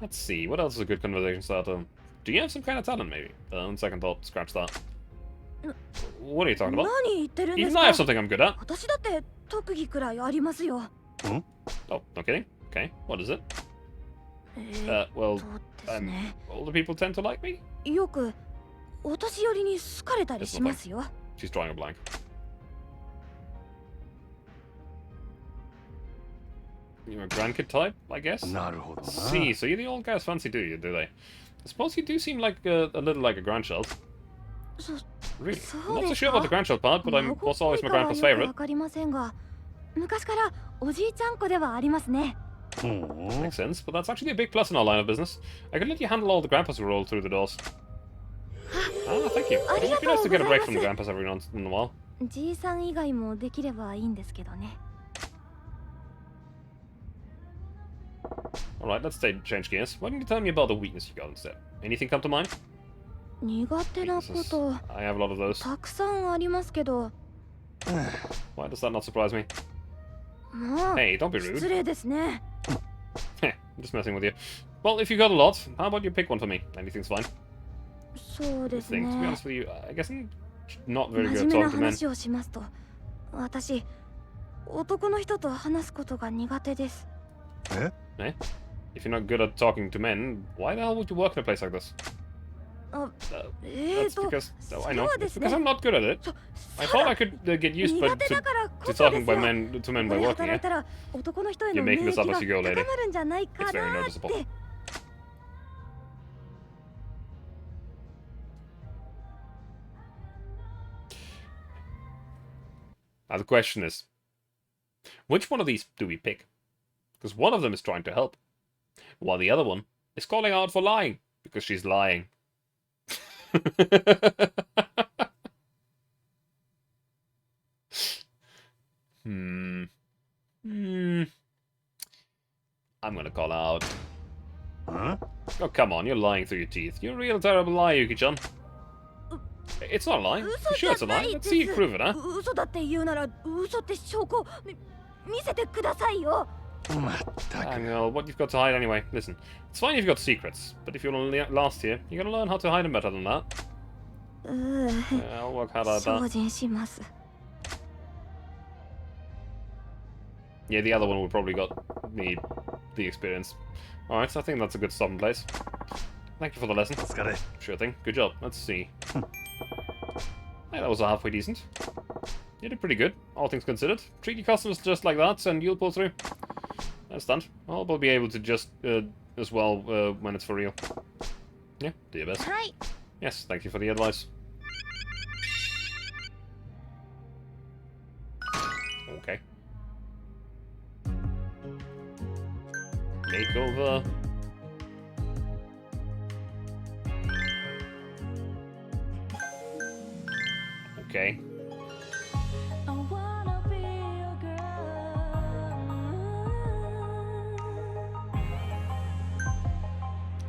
Let's see, what else is a good conversation starter? Do you have some kind of talent, maybe? On second thought, scratch that. What are you talking 何 about? 言ってるんで Even す I か have？something I'm good at. 私だって特技くらいありますよ。 Oh, no kidding. Okay, what is it? えー Well, そうですね。 older people tend to like me? よくお年寄りに好かれたりしますよ。 She's drawing a blank. You're a grandkid type, I guess? なるほどな See, so you're the old guys fancy, do you, do they? I suppose you do seem like a little like a grandchild. そ Really? そう Not で so す sure か about the grandchild part, but I'm 孫っ also ぽ always い my かは grandpa's よく favorite. わかりませんが、昔からおじいちゃん子ではありますね。ほう Makes sense, but that's actually a big plus in our line of business. I can let you handle all the grandpas who roll through the doors. Ah, thank you. It would be nice to get a break from the grandpas every once in a while. じいさん以外もできればいいんですけどね。 Alright, let's change gears. Why don't you tell me about the weakness you got instead? Anything come to mind? 苦手なこ Weaknesses. と I have a lot of those. たくさんありますけど、 Why does that not surprise me? まあ Hey, don't be 失 rude. 礼ですね。 Heh, I'm just messing with you. Well, if you got a lot, how about you pick one for me? Anything's fine. そうで This す thing, to be ね。 真 honest with you, I guess I'm not very 面 good 目 at な talking to men. 話をしますと、私男の人と話すことが苦手です。え If you're not good at talking to men, why the hell would you work in a place like this? あ、 That's と、 because... そ I れ know. は It's です because ね。 I'm not good at it. そ I そう thought だ I could get used 苦手 to だからこ to そで talking す by よ。 men to men こ by こで working 働 here. いたら男の人へ You're の making 免 this 疫 up が as you go, 高 lady. まるんじゃないか It's very なっ noticeable. て。Now the question is, which one of these do we pick? Because one of them is trying to help, while the other one is calling out for lying, because she's lying. I'm gonna call out. Huh? Oh, come on, you're lying through your teeth. You're a real terrible liar, Yuki-chan. It's not a lie. You sure it's a lie? Let's see you prove it, huh? 嘘だって言うなら嘘って証拠見せてくださいよ。まったく。 Hang on, what you've got to hide anyway. Listen, it's fine if you've got secrets, but if you want to last here, you gotta learn how to hide them better than that. Yeah, I'll work hard at that. 精進します。 Yeah, the other one would probably got the experience. Alright, so I think that's a good stopping place. Thank you for the lesson. お疲れ。 Sure thing. Good job. Let's see. Hey, that was halfway decent. You did pretty good, all things considered. Treat your customers just like that, and you'll pull through. Understand. I'll be able to just, as well, when it's for real. Yeah, do your best. はい。 Yes, thank you for the advice. Okay. Makeover. Okay.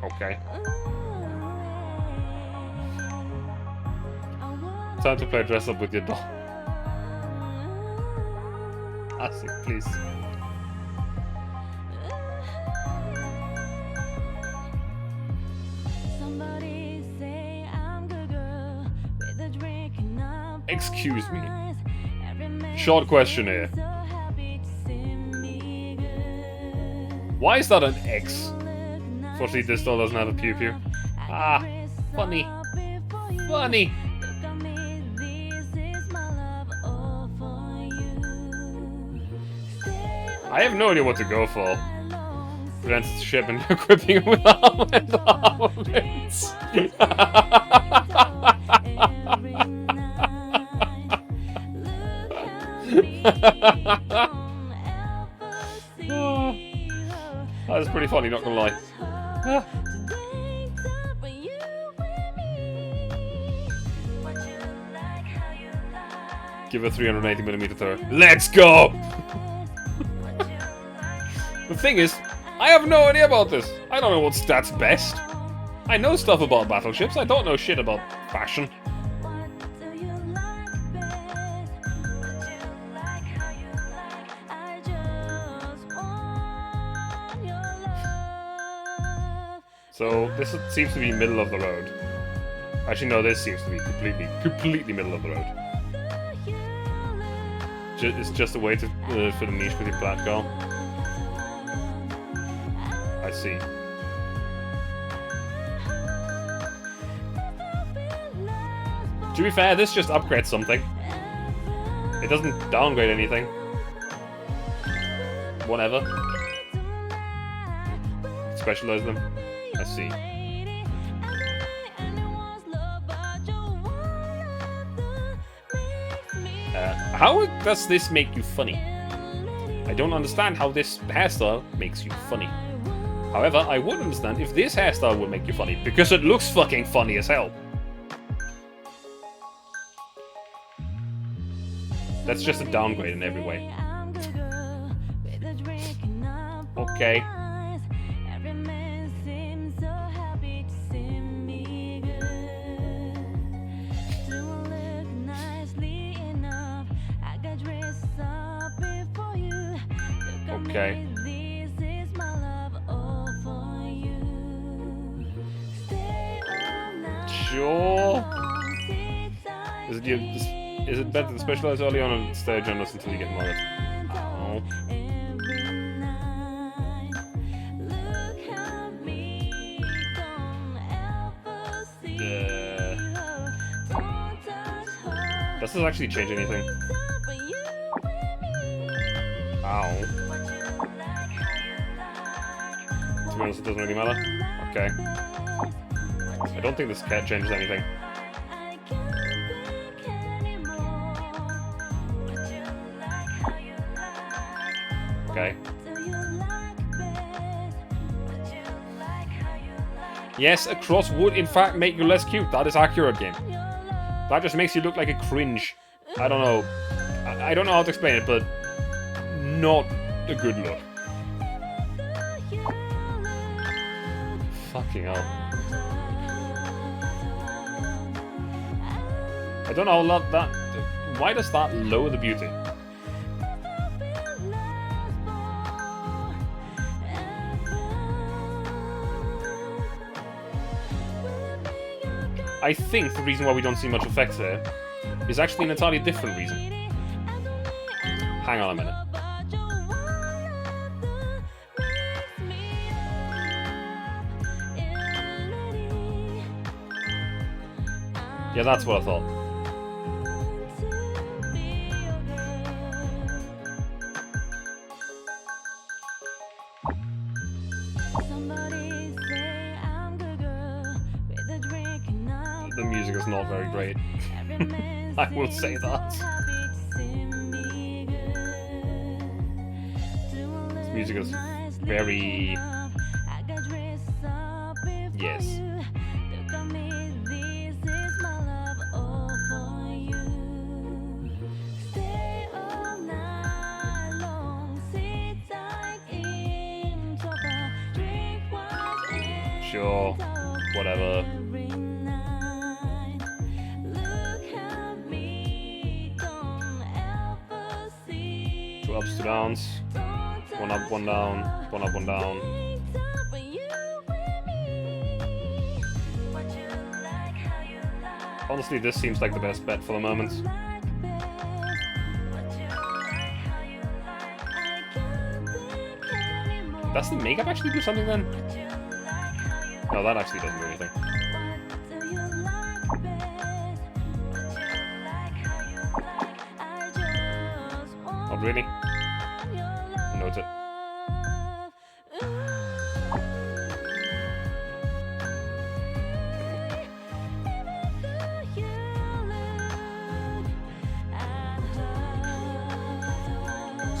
Okay. Time to play dress up with your doll. Ask it, please. Excuse me. Short question here. Why is that an X? Fortunately, this doll doesn't have a pew pew. Ah, funny. Funny. I have no idea what to go for. Prevents the ship and equipping it with armaments. That's pretty funny, not gonna lie. Give a 380mm throw. Let's go! The thing is, I have no idea about this. I don't know what stats best. I know stuff about battleships, I don't know shit about fashion. So, this seems to be middle of the road. Actually, no, this seems to be completely middle of the road. It's just a way to for the niche with your flat girl. I see. To be fair, this just upgrades something. It doesn't downgrade anything. Whatever. Specialize them. I see. How does this make you funny? I don't understand how this hairstyle makes you funny. However, I would understand if this hairstyle would make you funny, because it looks fucking funny as hell. That's just a downgrade in every way. Okay. Okay. Sure. Is it better to specialize early on and stay generous until you get modded? Oh. Does this actually change anything? Ow. To be honest, it doesn't really matter. Okay. I don't think this cat changes anything. Okay. Yes, a cross would in fact make you less cute. That is accurate, game. That just makes you look like a cringe. I don't know. I don't know how to explain it, but not a good look. Fucking hell. I don't know how lot that... Why does that lower the beauty? I think the reason why we don't see much effects there is actually an entirely different reason. Hang on a minute. Yeah, that's what I thought. The music is not very great. I will say that. This music is very... Yes. Sure. Whatever. 2 ups, 2 downs. 1 up, 1 down. 1 up, 1 down. Honestly, this seems like the best bet for the moment. Does the makeup actually do something then? No, that actually doesn't do anything. Not really. Note it.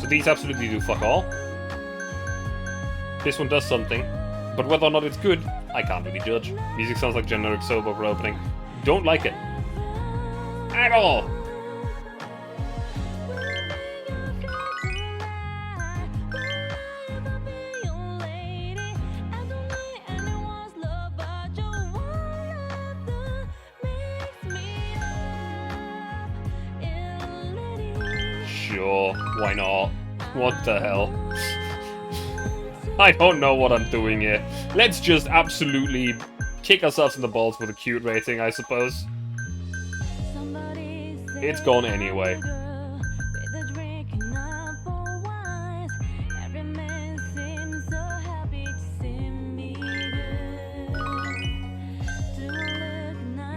So these absolutely do fuck all. This one does something, but whether or not it's good, I can't really judge. Music sounds like generic soap opera opening. Don't like it. At all! Sure, why not? What the hell? I don't know what I'm doing here. Let's just absolutely kick ourselves in the balls with a cute rating, I suppose. It's gone anyway.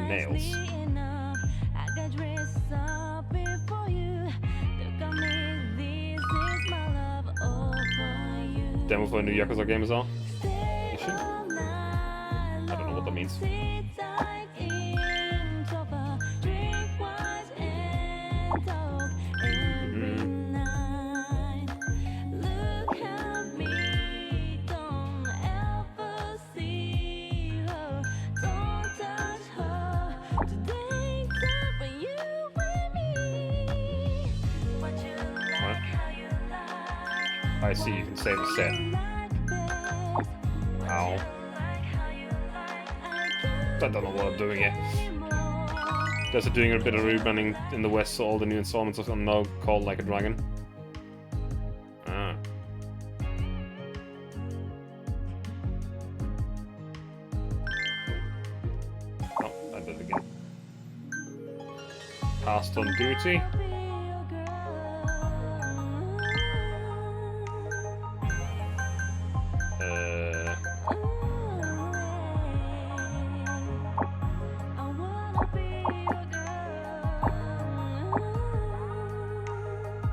Nails. Demo for a new Yakuza game as well. Is she? I don't know what that means. I see, you can save a set. Ow. I don't know what I'm doing here. Guess I'm doing a bit of rebranding in the West, so all the new installments are now called Like a Dragon. Ah. Oh, I did it again. Passed on duty.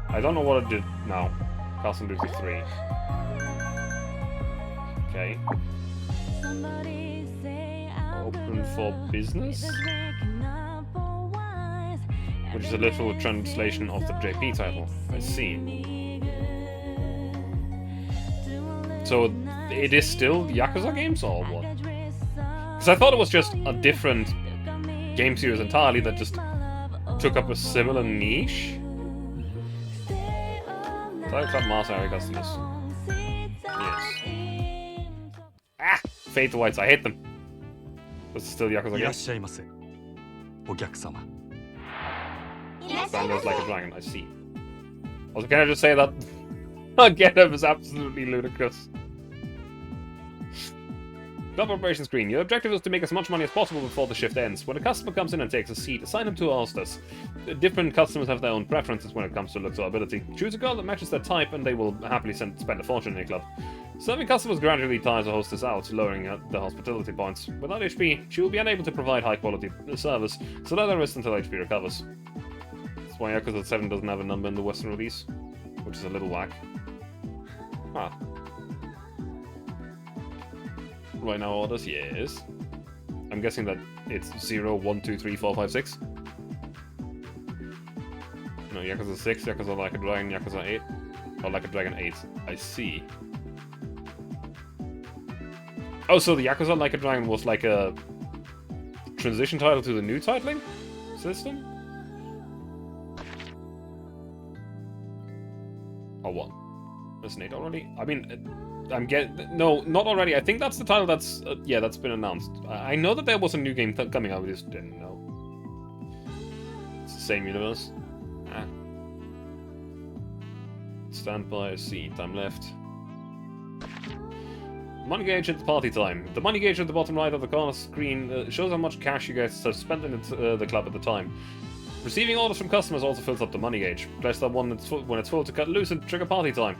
I don't know what I did now. Custom duty 3. Okay. Open for business? Which is a literal translation of the JP title. I see. So it is still Yakuza games or what? Because I thought it was just a different game series entirely that just took up a similar niche. Title Club Master Area customers. Yes. Ah! Fade to whites, I hate them. This is still Yakuza いらっ games. しゃいませお客様 Standards like a dragon, I see. Also, can I just say that Get-up is absolutely ludicrous. Club operation screen. Your objective is to make as much money as possible before the shift ends. When a customer comes in and takes a seat, assign them to a hostess. Different customers have their own preferences when it comes to looks or ability. Choose a girl that matches their type and they will happily spend a fortune in your club. Serving customers gradually tires a hostess out, lowering the hospitality points. Without HP, she will be unable to provide high-quality service, so let her rest until HP recovers. That's why Yakuza 7 doesn't have a number in the Western release, which is a little whack. Huh. Right now orders, yes. I'm guessing that it's 0, 1, 2, 3, 4, 5, 6. No, Yakuza 6, Yakuza Like a Dragon, Yakuza 8. Or Like a Dragon 8. I see. Oh, so the Yakuza Like a Dragon was like a transition title to the new titling system? Or what? Isn't it already? I mean, no, not already. I think that's the title that's yeah, that's been announced. I know that there was a new game coming out. We just didn't know. It's the same universe. Ah. Stand by a seat. I'm left. Money gauge at the party time. The money gauge at the bottom right of the corner screen shows how much cash you guys have spent in the club at the time. Receiving orders from customers also fills up the money gauge. Place that one when it's full to cut loose and trigger party time.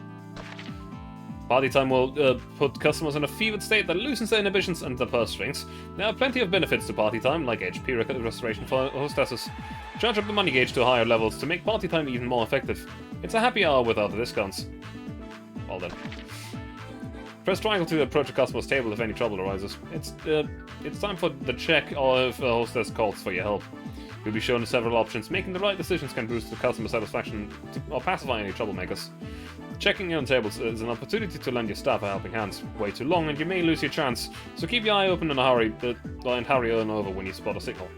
Party time will put customers in a fevered state that loosens their inhibitions and the purse strings. There are plenty of benefits to party time, like HP restoration for hostesses. Charge up the money gauge to higher levels to make party time even more effective. It's a happy hour without the discounts. Well then. Press triangle to approach a customer's table if any trouble arises. It's time for the check or if a hostess calls for your help. You'll be shown several options. Making the right decisions can boost the customer satisfaction or pacify any troublemakers. Checking in on tables is an opportunity to lend your staff a helping hand. Wait too long and you may lose your chance, so keep your eye open and hurry on over when you spot a signal.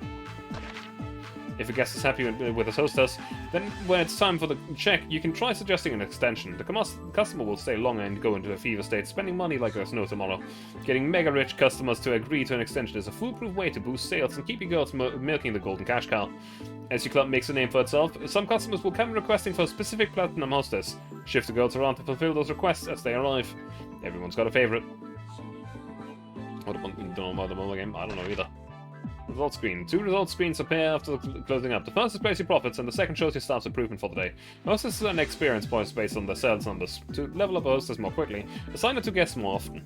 If a guest is happy with his hostess, then when it's time for the check, you can try suggesting an extension. The customer will stay longer and go into a fever state, spending money like there's no tomorrow. Getting mega-rich customers to agree to an extension is a foolproof way to boost sales and keep your girls milking the golden cash cow. As your club makes a name for itself, some customers will come requesting for a specific platinum hostess. Shift the girls around to fulfill those requests as they arrive. Everyone's got a favorite. What about the mobile game? I don't know either. Result screen. 2 result screens appear after closing up. The first displays your profits, and the second shows your staff's improvement for the day. Hostesses earn experience points based on their sales numbers. To level up a hostess more quickly, assign it to guests more often.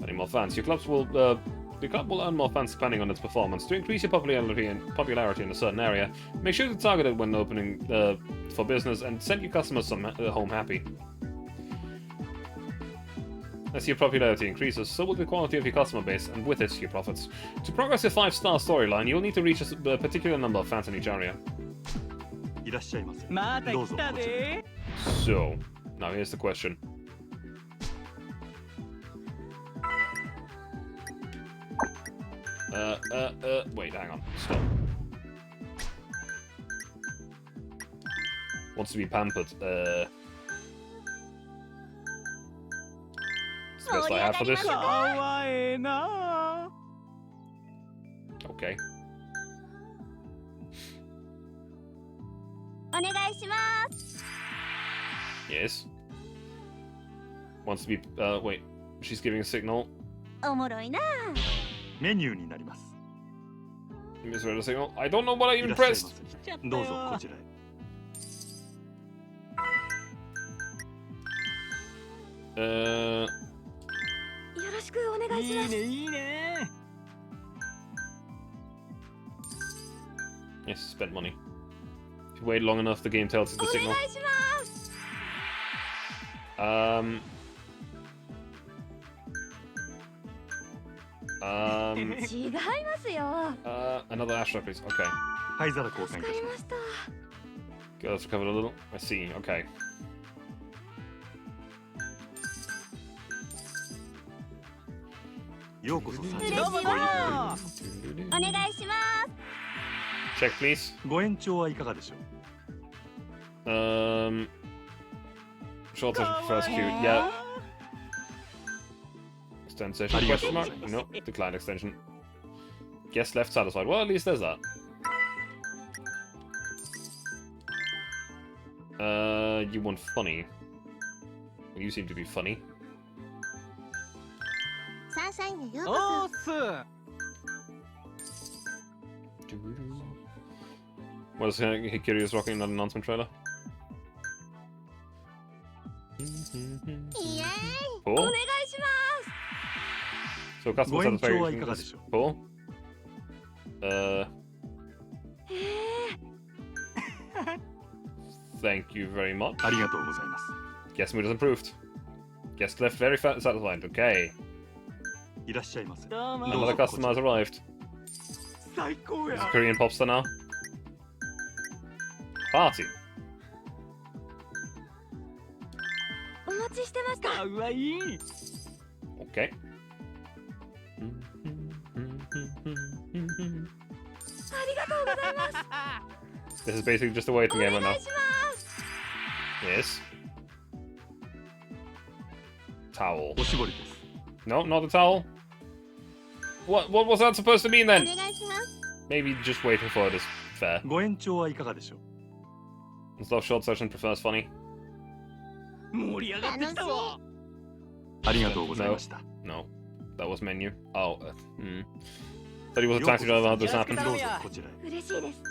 Adding more fans. Your club will earn more fans depending on its performance. To increase your popularity in a certain area, make sure to target it when opening for business and send your customers home happy. As your popularity increases, so will the quality of your customer base, and with it, your profits. To progress your 5-star storyline, you'll need to reach a particular number of fans in each area. いらっしゃいませまたどうぞ来たで So, now here's the question. Wait, hang on. Stop. Wants to be pampered. It's the best I have for this. かわええな Okay. お願いします Yes. Wants to be. Wait. She's giving a signal. おもろいなメニューになります Misread a signal. I don't know what I い even らっしゃいま pressed. せどうぞこちらへよろしくお願いしますいいねいいね Yes, spent money. If you wait long enough, the game tells you the お signal. 願いします 違いますよ Another astronaut, please. Okay. 灰皿交換助いたしまかりますした Okay, let's recover a little. I see. Okay. ようこそ参嬉しい上。わおお願いします Check, please. ご延長はいかがでしょう。 Short session first queue. Yeah. Extend session? Question mark? No. Decline extension. Guest left satisfied. Well, at least there's that. You want funny. Well, you seem to be funny. サンシャインへようおこそーっす What is Hikiri's rocking in that announcement trailer? イエーイ Cool. お願いしま So customer ご延長はい satisfaction かが is でしょう。 cool. すへえ Thank you very much. ありがとうございます。 Guest mood is improved. Guest left very satisfied. Okay. いらっしゃいませ。どうも Another customer has arrived. 最高 Is や a Korean pop star now? Party. お待ちしてましたかわいい Okay. ありがとうございます This is basically just a waiting お game 願 right い now. します Yes. Towel. おしぼりです。 No, not the towel. What was that supposed to mean お then? 願いします Maybe just waiting for it is fair. ご延長はいかがでしょう。 Instead of short session prefers funny. 盛り上がってきたわありがとうございました。 No. That was menu. Oh, Thought he was a taxi driver. How did this happen? どうぞこちらへ。嬉しいです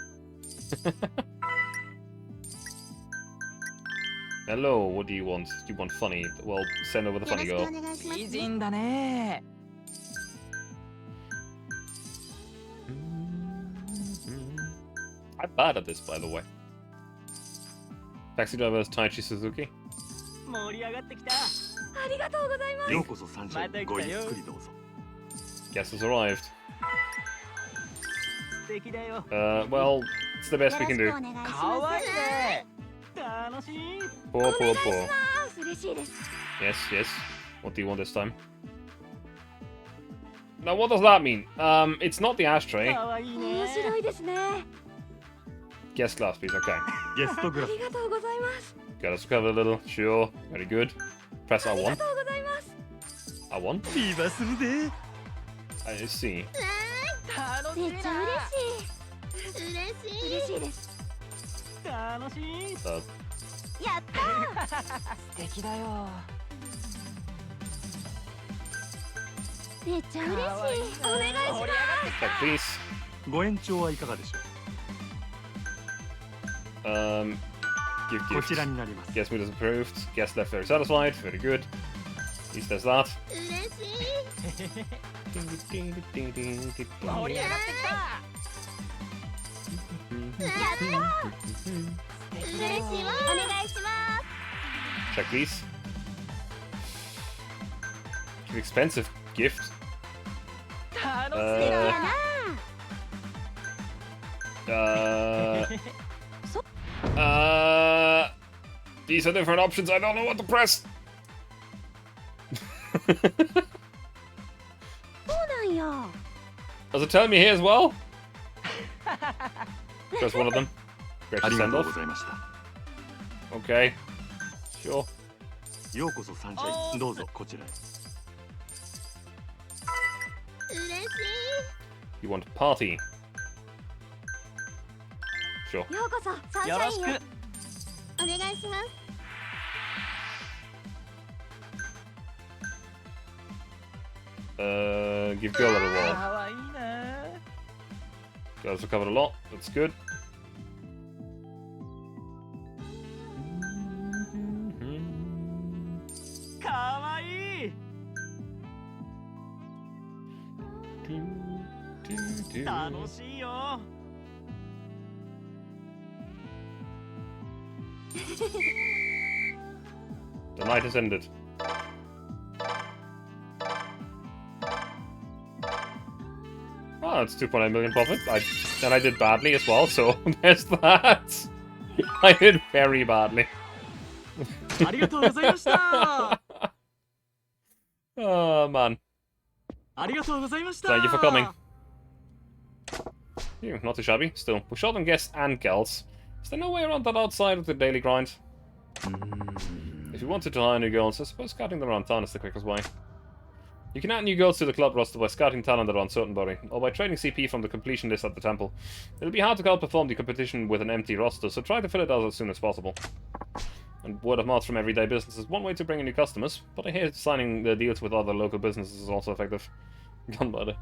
Hello, what do you want? You want funny? Well, send over the よろ funny しくお girl. 願いします美人だね I'm bad at this, by the way. Taxi driver is Taichi Suzuki. 盛り上がってきたありがとうございますようこそサンシャイン。ごゆっくりどうぞ。 Guest has arrived. 素敵だよ Well, it's the best we can よ do. ろしくお願いしますかわいいね楽しい Poor, poor, poor. あ嬉しいです Yes, yes. What do you want this time? Now, what does that mean? It's not the ashtray. かわいいね面白いですね Guest glass, please. Okay. ゲストグラス。ありがとうございます Got us covered a little. Sure. Very good. Press ありが R1. とうございます R1? ビーバーするで。 I see. 楽しいめっちゃな嬉しい嬉しいです楽しい やった素敵だよめっちゃ嬉しいお願いします Check, please. ご延長はいかがでしょ Give う。こ gift. ちらになります。 Guest mood is approved. Guest left very satisfied. Very good. At least there's that. 嬉しい 盛り上がってきたやった嬉しいわお願いしま Check, please. Give expensive gift. 楽し Uh, すや these are different options. I don't know what to press. そうなんや Does it tell me here as well? Press one of them. あ Great りが send とうご off. ざいました。 Okay. Sure. ようこそサンシャイン。どうぞこちらへ。嬉し You want party? Sure. いようこそサンシよろしくャインへお願いします Give girl a little wall. かわいいな Girls recovered a lot. That's good. かわいい楽しいよ The night has ended. Oh, it's 2.9 million profit. And I did badly as well, so there's that. I did very badly. ありがとうございました Oh, man. ありがとうございました。 Thank you for coming. Not too shabby. Still, we're short on guests and girls. Is there no way around that outside of the daily grind? If you wanted to hire new girls, I suppose scouting them around town is the quickest way. You can add new girls to the club roster by scouting talent around certain body, or by trading CP from the completion list at the temple. It'll be hard to outperform the competition with an empty roster, so try to fill it out as soon as possible. And word of mouth from everyday business is one way to bring in new customers, but I hear signing the deals with other local businesses is also effective. Gunpowder.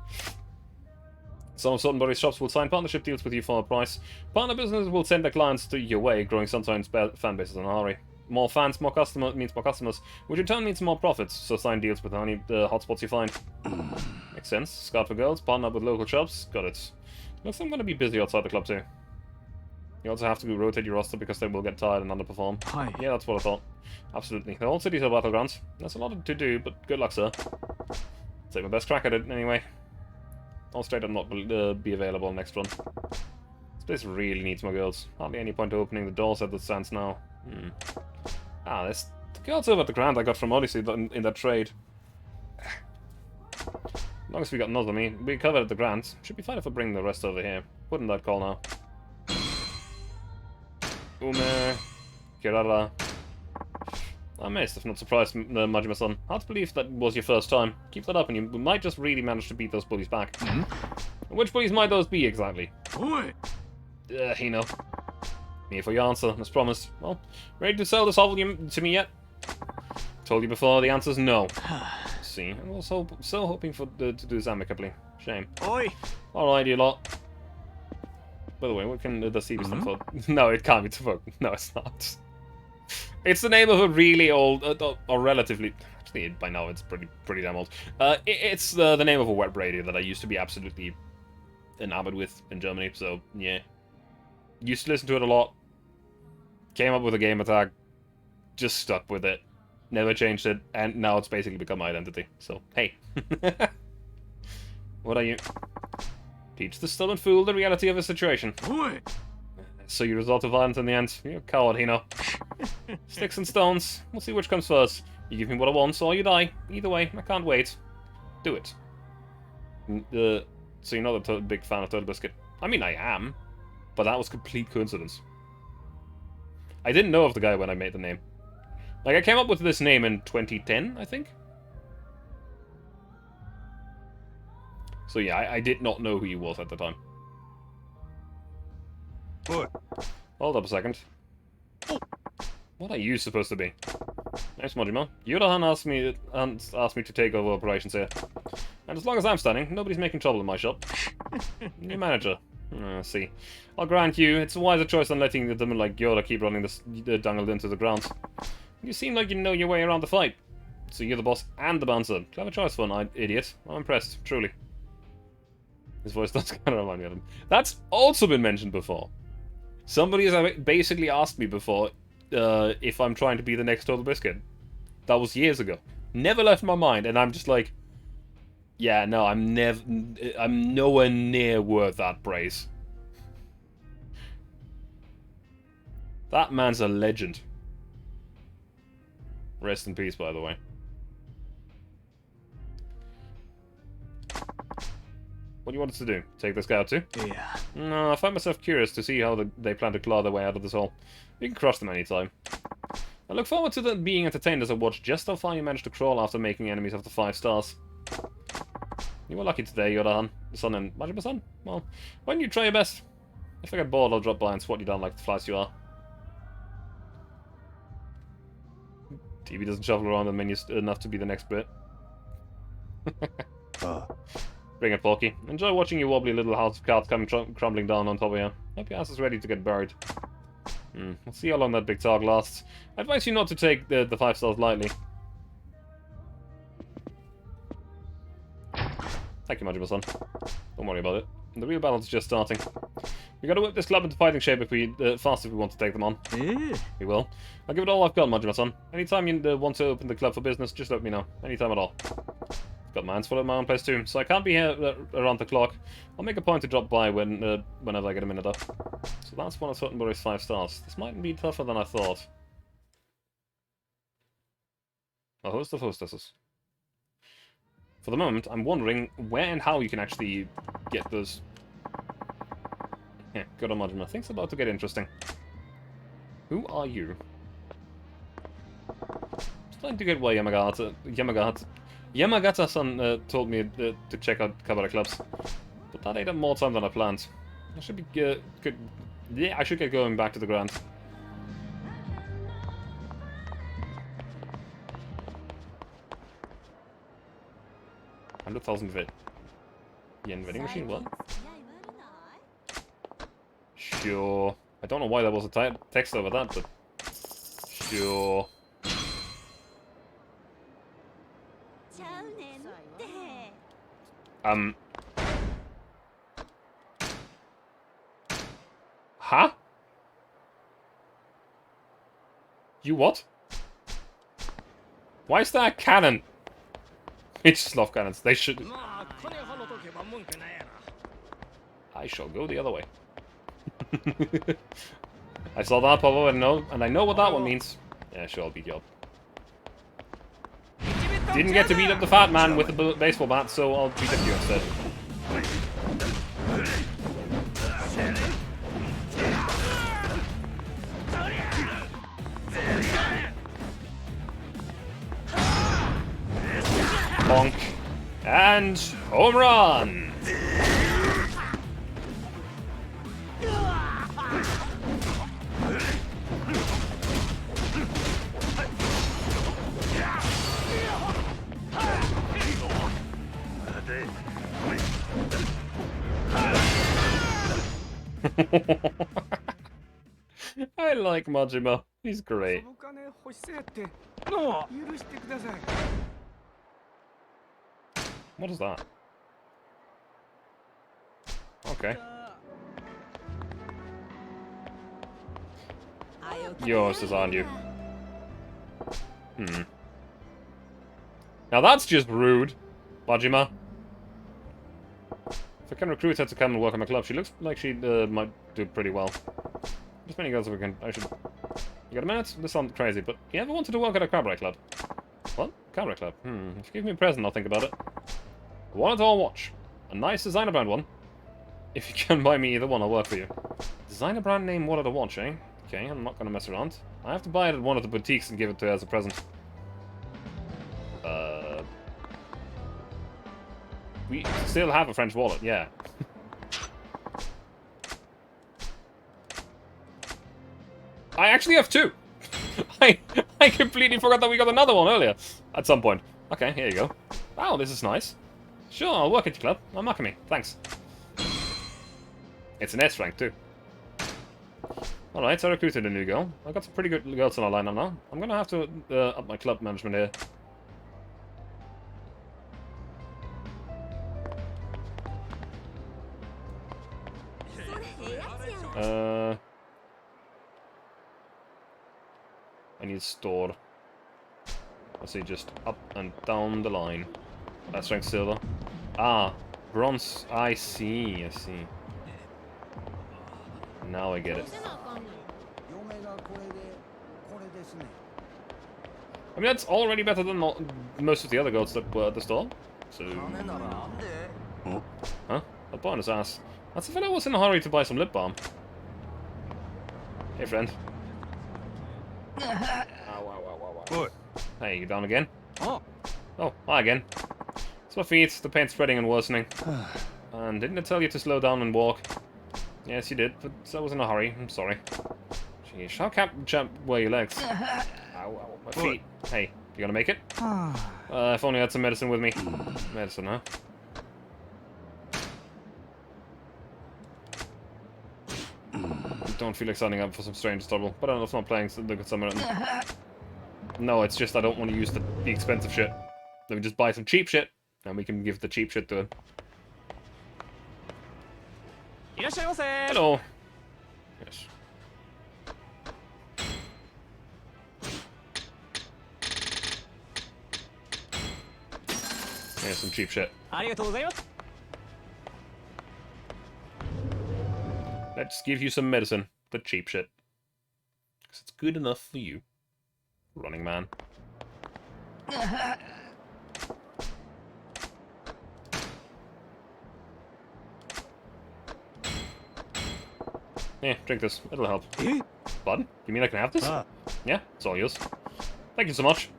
Some of Suttonbury's shops will sign partnership deals with you for a price. Partner businesses will send their clients to your way, growing sometimes fan bases in a hurry. More fans, more customers means more customers, which in turn means more profits, so sign deals with any hotspots you find. Makes sense. Scout for girls, partner up with local shops, got it. Looks like I'm going to be busy outside the club too. You also have to rotate your roster because they will get tired and underperform. Hi. Yeah, that's what I thought. Absolutely. The whole city's a battleground. There's a lot to do, but good luck, sir. Take my best crack at it, anyway. I'll straight up not be available next run. This place really needs more girls. Hardly any point opening the doors as it stands now. Ah, there's the girls over at the Grand I got from Odyssey in that trade. As long as we got Nozomi, we covered the Grand. Should be fine if I bring the rest over here. Put in that call now. Ume, Kirara. I'm amazed, if not surprised, Majima-san. Hard to believe that was your first time. Keep that up and you might just really manage to beat those bullies back. Which bullies might those be, exactly? Oi. Hino. Here for your answer, as promised. Well, ready to sell this volume to me yet? Told you before, the answer's no. See, I was so hoping to do this amicably. Shame. Oi. Alright, you lot. By the way, what can the CB stand for? No, it can't be to No, it's not. It's the name of a really old, or relatively... Actually, by now it's pretty damn old. It's the name of a web radio that I used to be absolutely enamored with in Germany, so yeah. Used to listen to it a lot. Came up with a game attack. Just stuck with it. Never changed it, and now it's basically become my identity. So, hey. What are you? Teach the stubborn fool the reality of the situation. Oi. So you resort to violence in the end. You're a coward, Hino. Sticks and stones. We'll see which comes first. You give me what I want, or you die. Either way, I can't wait. Do it. So you're not a big fan of Turtle Biscuit. I mean, I am. But that was complete coincidence. I didn't know of the guy when I made the name. Like, I came up with this name in 2010, I think? So yeah, I did not know who he was at the time. Oi. Hold up a second. What are you supposed to be? Nice, Majima. Yurahan asked me to take over operations here. And as long as I'm standing, nobody's making trouble in my shop. New manager. See. I'll grant you, it's a wiser choice than letting the demon like Yoda keep running the dangled into the ground. You seem like you know your way around the fight. So you're the boss and the bouncer. Clever choice for an idiot. I'm impressed, truly. His voice does kind of remind me of him. That's also been mentioned before. Somebody has basically asked me before if I'm trying to be the next Total Biscuit. That was years ago. Never left my mind, and I'm just like, yeah, no, I'm nowhere near worth that praise. That man's a legend. Rest in peace, by the way. What do you want us to do? Take this guy out too? Yeah. No, I find myself curious to see how they plan to claw their way out of this hole. You can crush them anytime. I look forward to them being entertained as I watch just how far you managed to crawl after making enemies of the 5 stars. You were lucky today, Yoda-han. Son and Majima-san? Well, why don't you try your best? If I get bored, I'll drop by and swat you down like the flies you are. TV doesn't shuffle around the menus enough to be the next bit. Bring it, Porky. Enjoy watching your wobbly little house of cards come crumbling down on top of you. Hope your ass is ready to get buried. We'll see how long that big talk lasts. I advise you not to take the 5 stars lightly. Thank you, Majima-san. Don't worry about it. The real battle's just starting. We gotta whip this club into fighting shape fast if we want to take them on. We will. I'll give it all I've got, Majima-san. Anytime you want to open the club for business, just let me know. Anytime at all. Got my hands full at my own place too, so I can't be here around the clock. I'll make a point to drop by whenever I get a minute up. So that's one of Suttonbury's 5 stars. This might be tougher than I thought. A host of hostesses. for the moment, I'm wondering where and how you can actually get those. Yeah, good on Majima. Things about to get interesting. Who are you? Starting to get why Yamagata-san told me to check out Kabbalah clubs, but that ate up more time than I planned. I should be yeah, I should get going back to the Grand. $100,000 yen vending machine. What? Sure. I don't know why there was a text over that, but sure. Huh? You what? Why is that a cannon? It's just love cannons. They should. I shall go the other way. I saw that pop up and I know what that one means. Yeah, sure, I'll beat you up. Didn't get to beat up the fat man with the baseball bat, so I'll beat up you instead. Bonk. And home run! I like Majima. He's great. What is that? Okay. Yours is on you. Hmm. Now that's just rude, Majima. If I can recruit her to come and work on my club, she looks like she might do pretty well. Just many girls if we can. I should. You got a minute? This sounds crazy, but you ever wanted to work at a cabaret club? What? Cabaret club? If you give me a present, I'll think about it. I want it all watch. A nice designer brand one. If you can buy me either one, I'll work for you. Designer brand name Wallet a watch, eh? Okay, I'm not gonna mess around. I have to buy it at one of the boutiques and give it to her as a present. We still have a French wallet, yeah. I actually have two! I completely forgot that we got another one earlier. At some point. Okay, here you go. Wow, this is nice. Sure, I'll work at your club. I'm Akami. Thanks. It's an S rank, too. Alright, so I recruited a new girl. I've got some pretty good girls in our lineup now. I'm gonna have to up my club management here. I need a store. Let's see, just up and down the line. That's strength silver. Ah, bronze. I see, I see. Now I get it. I mean, that's already better than most of the other goats that were at the store. So... Huh? A bonus ass. That's if I was in a hurry to buy some lip balm. Hey, friend. Ow, ow, ow, ow, ow. Hey, you down again? Oh, hi again. It's my feet. The pain's spreading and worsening. And didn't I tell you to slow down and walk? Yes, you did, but I was in a hurry. I'm sorry. Jeez, how can't jump wear your legs? Ow, ow, my feet. Hey, you gonna make it? If only I had some medicine with me. Medicine, huh? Don't feel like signing up for some strange trouble, but I don't know if I'm not playing the good summer. No, it's just I don't want to use the expensive shit. Let me just buy some cheap shit, and we can give the cheap shit to him. Hello. Yes. Here's some cheap shit. Let's give you some medicine. The cheap shit. Because it's good enough for you. Running man. Yeah, drink this. It'll help. Eh? Pardon? You mean I can have this? Ah. Yeah, it's all yours. Thank you so much.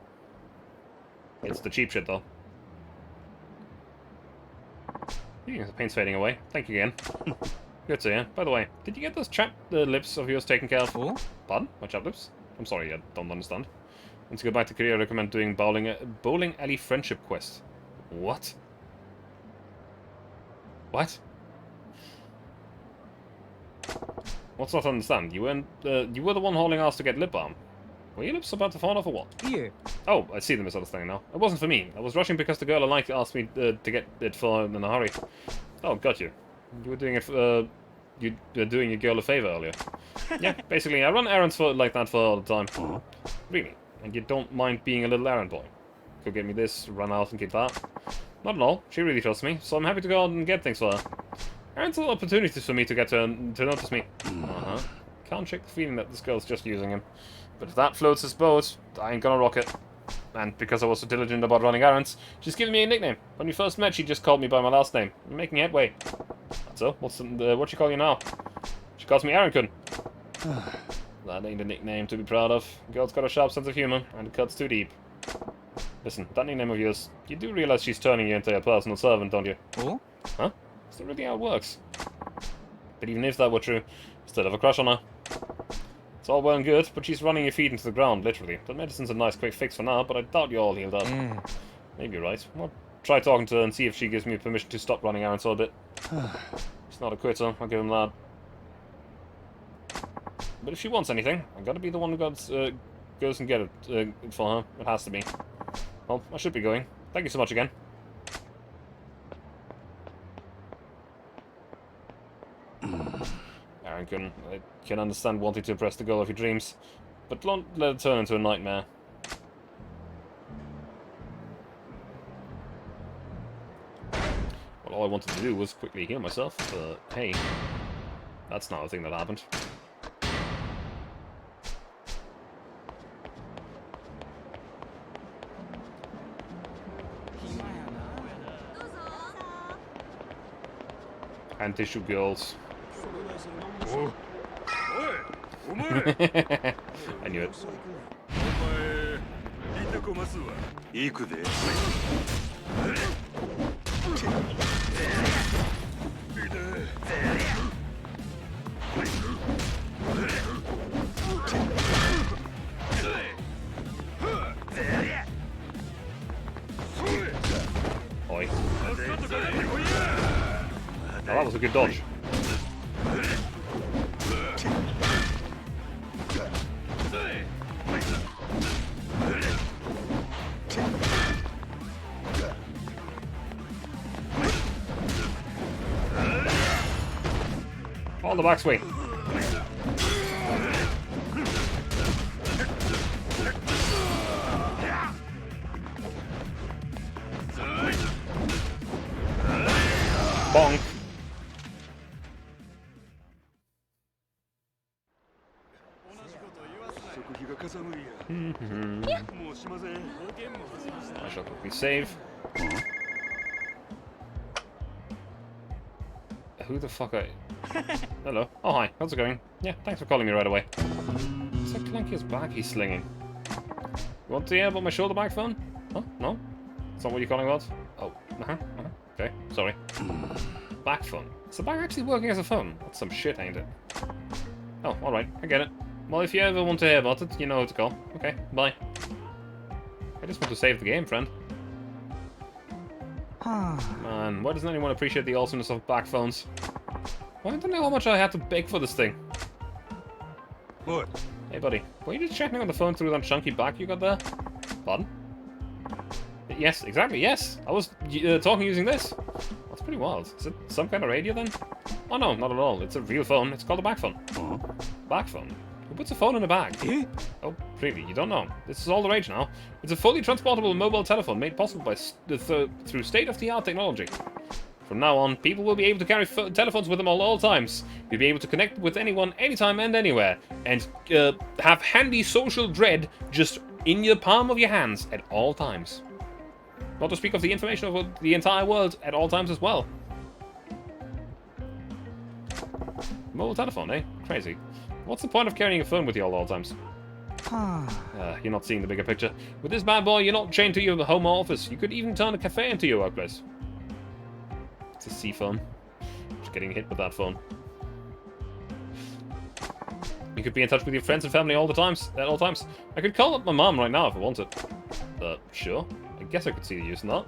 It's the cheap shit, though. Yeah, the paint's fading away. Thank you again. Good to hear. By the way, did you get those chapped lips of yours taken care of? Oh? Pardon? My chapped lips? I'm sorry, I don't understand. Once you go back to Korea, I recommend doing bowling alley friendship quest. What? What? What's not to understand? You were the one holding ours to get lip balm. Were your lips about to fall off or what? Yeah. Oh, I see the misunderstanding now. It wasn't for me. I was rushing because the girl I liked asked me to get it for her in a hurry. Oh, got you. You were doing it for, you were doing your girl a favor earlier. Yeah, basically, I run errands for like that for all the time. Really. And you don't mind being a little errand boy. Go get me this, run out and get that. Not at all. She really trusts me, so I'm happy to go out and get things for her. Errands are opportunities for me to get her to notice me. Uh-huh. Can't shake the feeling that this girl's just using him. But if that floats his boat, I ain't gonna rock it. And because I was so diligent about running errands, she's given me a nickname. When we first met, she just called me by my last name. I'm making headway. So, what she call you now? She calls me Aaron-kun. That ain't a nickname to be proud of. Girl's got a sharp sense of humor, and it cuts too deep. Listen, that nickname of yours, you do realize she's turning you into a personal servant, don't you? Oh? Huh? Is that really how it works? But even if that were true, still have a crush on her. It's all well and good, but she's running your feet into the ground, literally. The medicine's a nice quick fix for now, but I doubt you're all healed up. Maybe you're right. I'll try talking to her and see if she gives me permission to stop running errands for a bit. She's not a quitter, I'll give him that. But if she wants anything, I gotta be the one who goes and get it for her. It has to be. Well, I should be going. Thank you so much again. Aaron I can understand wanting to impress the girl of your dreams, but don't let it turn into a nightmare. Well, all I wanted to do was quickly heal myself, but hey, that's not a thing that happened. And tissue girls. I knew it. 行くで。Oi. Oh, that was a good dodge. On the back swing. Bonk. I shall quickly save. Who the fuck are you? Hello. Oh, hi. How's it going? Yeah, thanks for calling me right away. It's like Clanky's bag he's slinging. You want to hear about my shoulder bag phone? Huh? No? That's not what you're calling about? Oh, okay, sorry. Back phone. Is the bag actually working as a phone? That's some shit, ain't it? Oh, alright, I get it. Well, if you ever want to hear about it, you know who to call. Okay, bye. I just want to save the game, friend. Man, why doesn't anyone appreciate the awesomeness of back phones? Why don't I know how much I had to beg for this thing? What? Hey, buddy. Were you just checking on the phone through that chunky back you got there? Pardon? Yes, exactly, yes. I was talking using this. That's pretty wild. Is it some kind of radio then? Oh no, not at all. It's a real phone. It's called a back phone. Back phone? Who puts a phone in a bag? Oh, really? You don't know? This is all the rage now. It's a fully transportable mobile telephone made possible by through state-of-the-art technology. From now on, people will be able to carry telephones with them at all times. You'll be able to connect with anyone, anytime and anywhere, and have handy social dread just in your palm of your hands at all times. Not to speak of the information of the entire world at all times as well. Mobile telephone, eh? Crazy. What's the point of carrying a phone with you all the times? You're not seeing the bigger picture. With this bad boy, you're not chained to your home office. You could even turn a cafe into your workplace. It's a C phone. Just getting hit with that phone. You could be in touch with your friends and family at all times. I could call up my mom right now if I wanted. Sure. I guess I could see the use in that.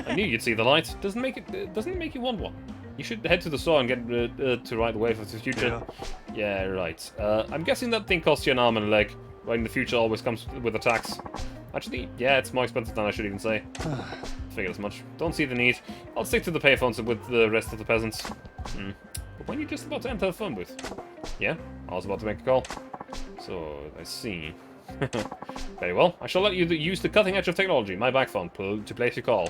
I knew you'd see the light. Doesn't it make you want one? You should head to the store and get to ride the wave of the future. Yeah, right. I'm guessing that thing costs you an arm and a leg. When the future always comes with a tax. Actually, yeah, it's more expensive than I should even say. Figured as much. Don't see the need. I'll stick to the payphones with the rest of the peasants. But when you're just about to enter the phone booth. Yeah, I was about to make a call. So, I see. Very well. I shall let you use the cutting edge of technology, my backphone, to place your call.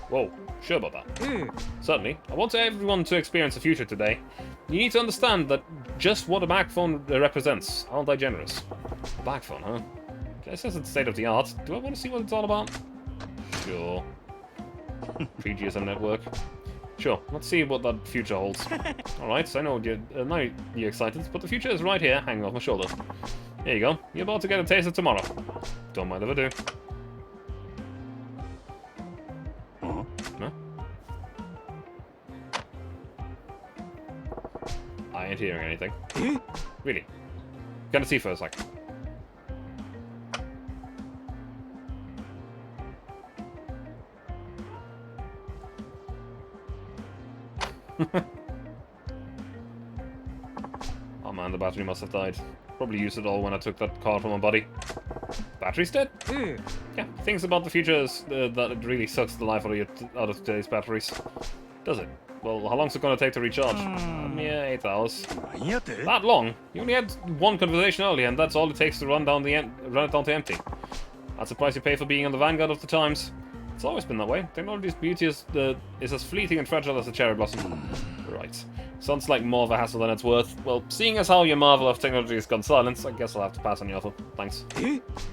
Whoa, sure about that. Certainly. I want everyone to experience the future today. You need to understand that just what a backphone represents. Aren't I generous? Backphone, huh? This isn't state of the art. Do I want to see what it's all about? Sure. Pre-GSM network. Sure, let's see what that future holds. Alright, I know now you're excited, but the future is right here, hanging off my shoulder. Here you go. You're about to get a taste of tomorrow. Don't mind if I do. No? I ain't hearing anything. Really? Gonna see for a second. Oh man, the battery must have died. Probably used it all when I took that call from my buddy. Battery's dead? Yeah, things about the future is that it really sucks the life out of today's batteries. Does it? Well, how long's it gonna take to recharge? Yeah, 8 hours. That long? You only had one conversation earlier, and that's all it takes to run it down to empty. That's the price you pay for being on the vanguard of the times. It's always been that way. Technology's beauty is as fleeting and fragile as a cherry blossom. Right. Sounds like more of a hassle than it's worth. Well, seeing as how your marvel of technology has gone silent, I guess I'll have to pass on your offer. Thanks.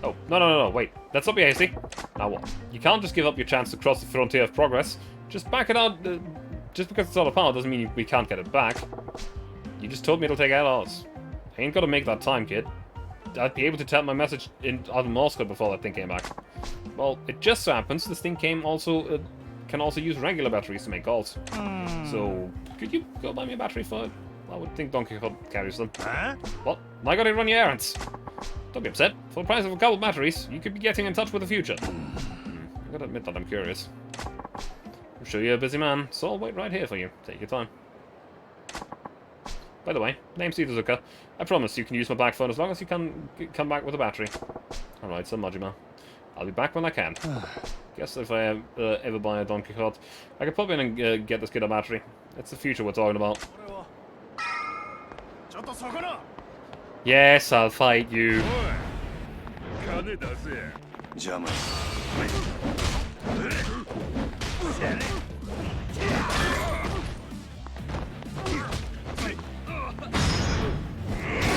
Oh, no, wait. Let's not be hasty. Now what? You can't just give up your chance to cross the frontier of progress. Just back it out. Just because it's out of power doesn't mean we can't get it back. You just told me it'll take 8 hours. I ain't gotta make that time, kid. I'd be able to tap my message out of Morse code before that thing came back. Well, it just so happens this thing can also use regular batteries to make calls. So, could you go buy me a battery for it? I would think Donkey Kong carries them. Well, I gotta run your errands. Don't be upset. For the price of a couple of batteries, you could be getting in touch with the future. I gotta admit that I'm curious. I'm sure you're a busy man, so I'll wait right here for you. Take your time. By the way, name's Izuka. I promise you can use my back phone as long as you can come back with a battery. Alright, so Majima. I'll be back when I can. Guess if I ever buy a Donkey Kong, I could pop in and get this kid a battery. It's the future we're talking about. Yes, I'll fight you.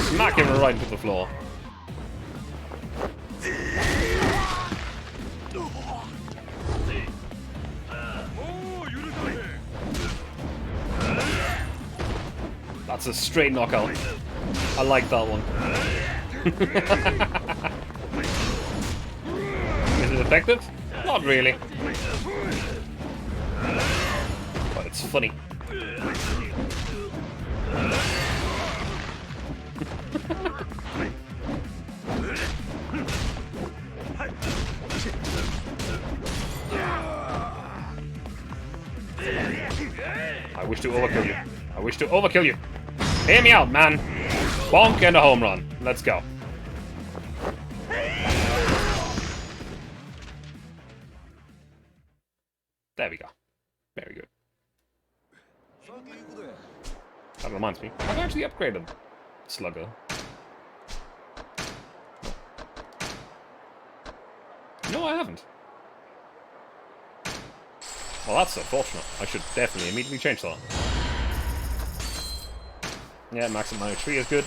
Smack him right into the floor. That's a straight knockout. I like that one. Is it effective? Not really. But it's funny. I wish to overkill you. I wish to overkill you. Hear me out, man. Bonk and a home run. Let's go. There we go. Very good. That reminds me. I've actually upgraded Slugger. No, I haven't. Well, that's unfortunate. I should definitely immediately change that. Yeah, maximum HP is good.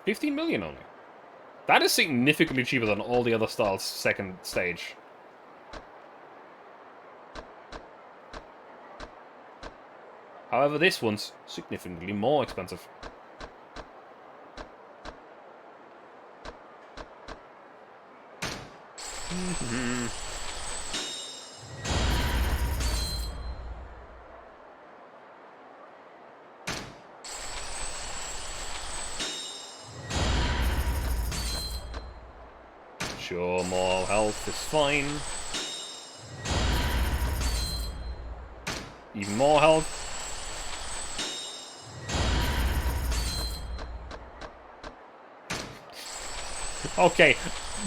15 million only. That is significantly cheaper than all the other styles' second stage. However, this one's significantly more expensive. Sure, more health is fine. Even more health. Okay,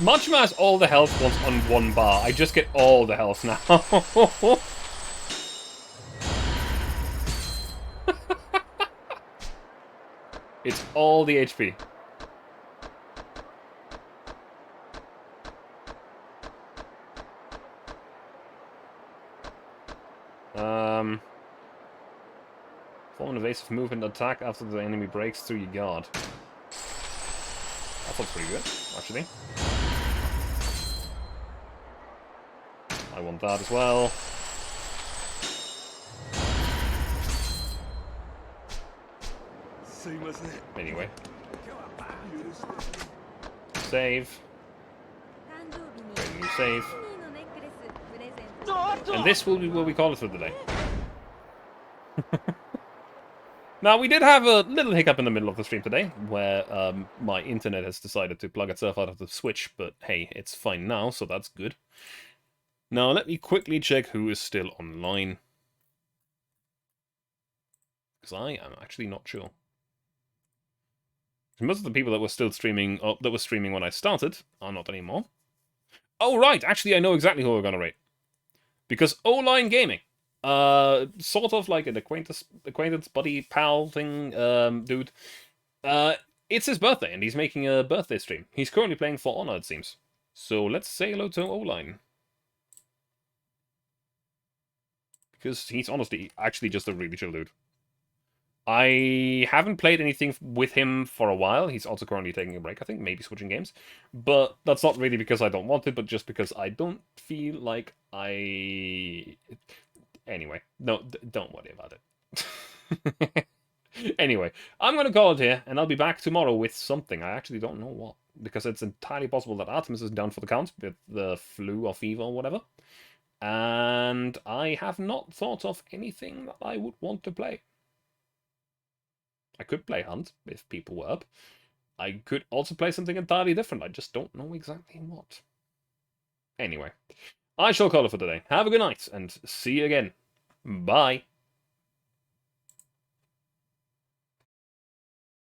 Machima has all the health once on one bar. I just get all the health now. It's all the HP. Form an evasive movement attack after the enemy breaks through your guard. That sounds pretty good, actually. I want that as well. Anyway. Save. Create a new save. And this will be what we call it for the day. Now, we did have a little hiccup in the middle of the stream today, where my internet has decided to plug itself out of the Switch, but hey, it's fine now, so that's good. Now, let me quickly check who is still online. Because I am actually not sure. Most of the people that were still streaming, that were streaming when I started, are not anymore. Oh, right, actually I know exactly who we're going to rate. Because O-Line Gaming. Sort of like an acquaintance buddy, pal thing, dude. It's his birthday, and he's making a birthday stream. He's currently playing For Honor, it seems. So let's say hello to O-Line. Because he's honestly actually just a really chill dude. I haven't played anything with him for a while. He's also currently taking a break, I think, maybe switching games. But that's not really because I don't want it, but just because I don't feel like Anyway, no, don't worry about it. Anyway, I'm going to call it here, and I'll be back tomorrow with something. I actually don't know what, because it's entirely possible that Artemis is down for the count with the flu or fever or whatever. And I have not thought of anything that I would want to play. I could play Hunt, if people were up. I could also play something entirely different. I just don't know exactly what. Anyway, I shall call it for today. Have a good night, and see you again. Bye.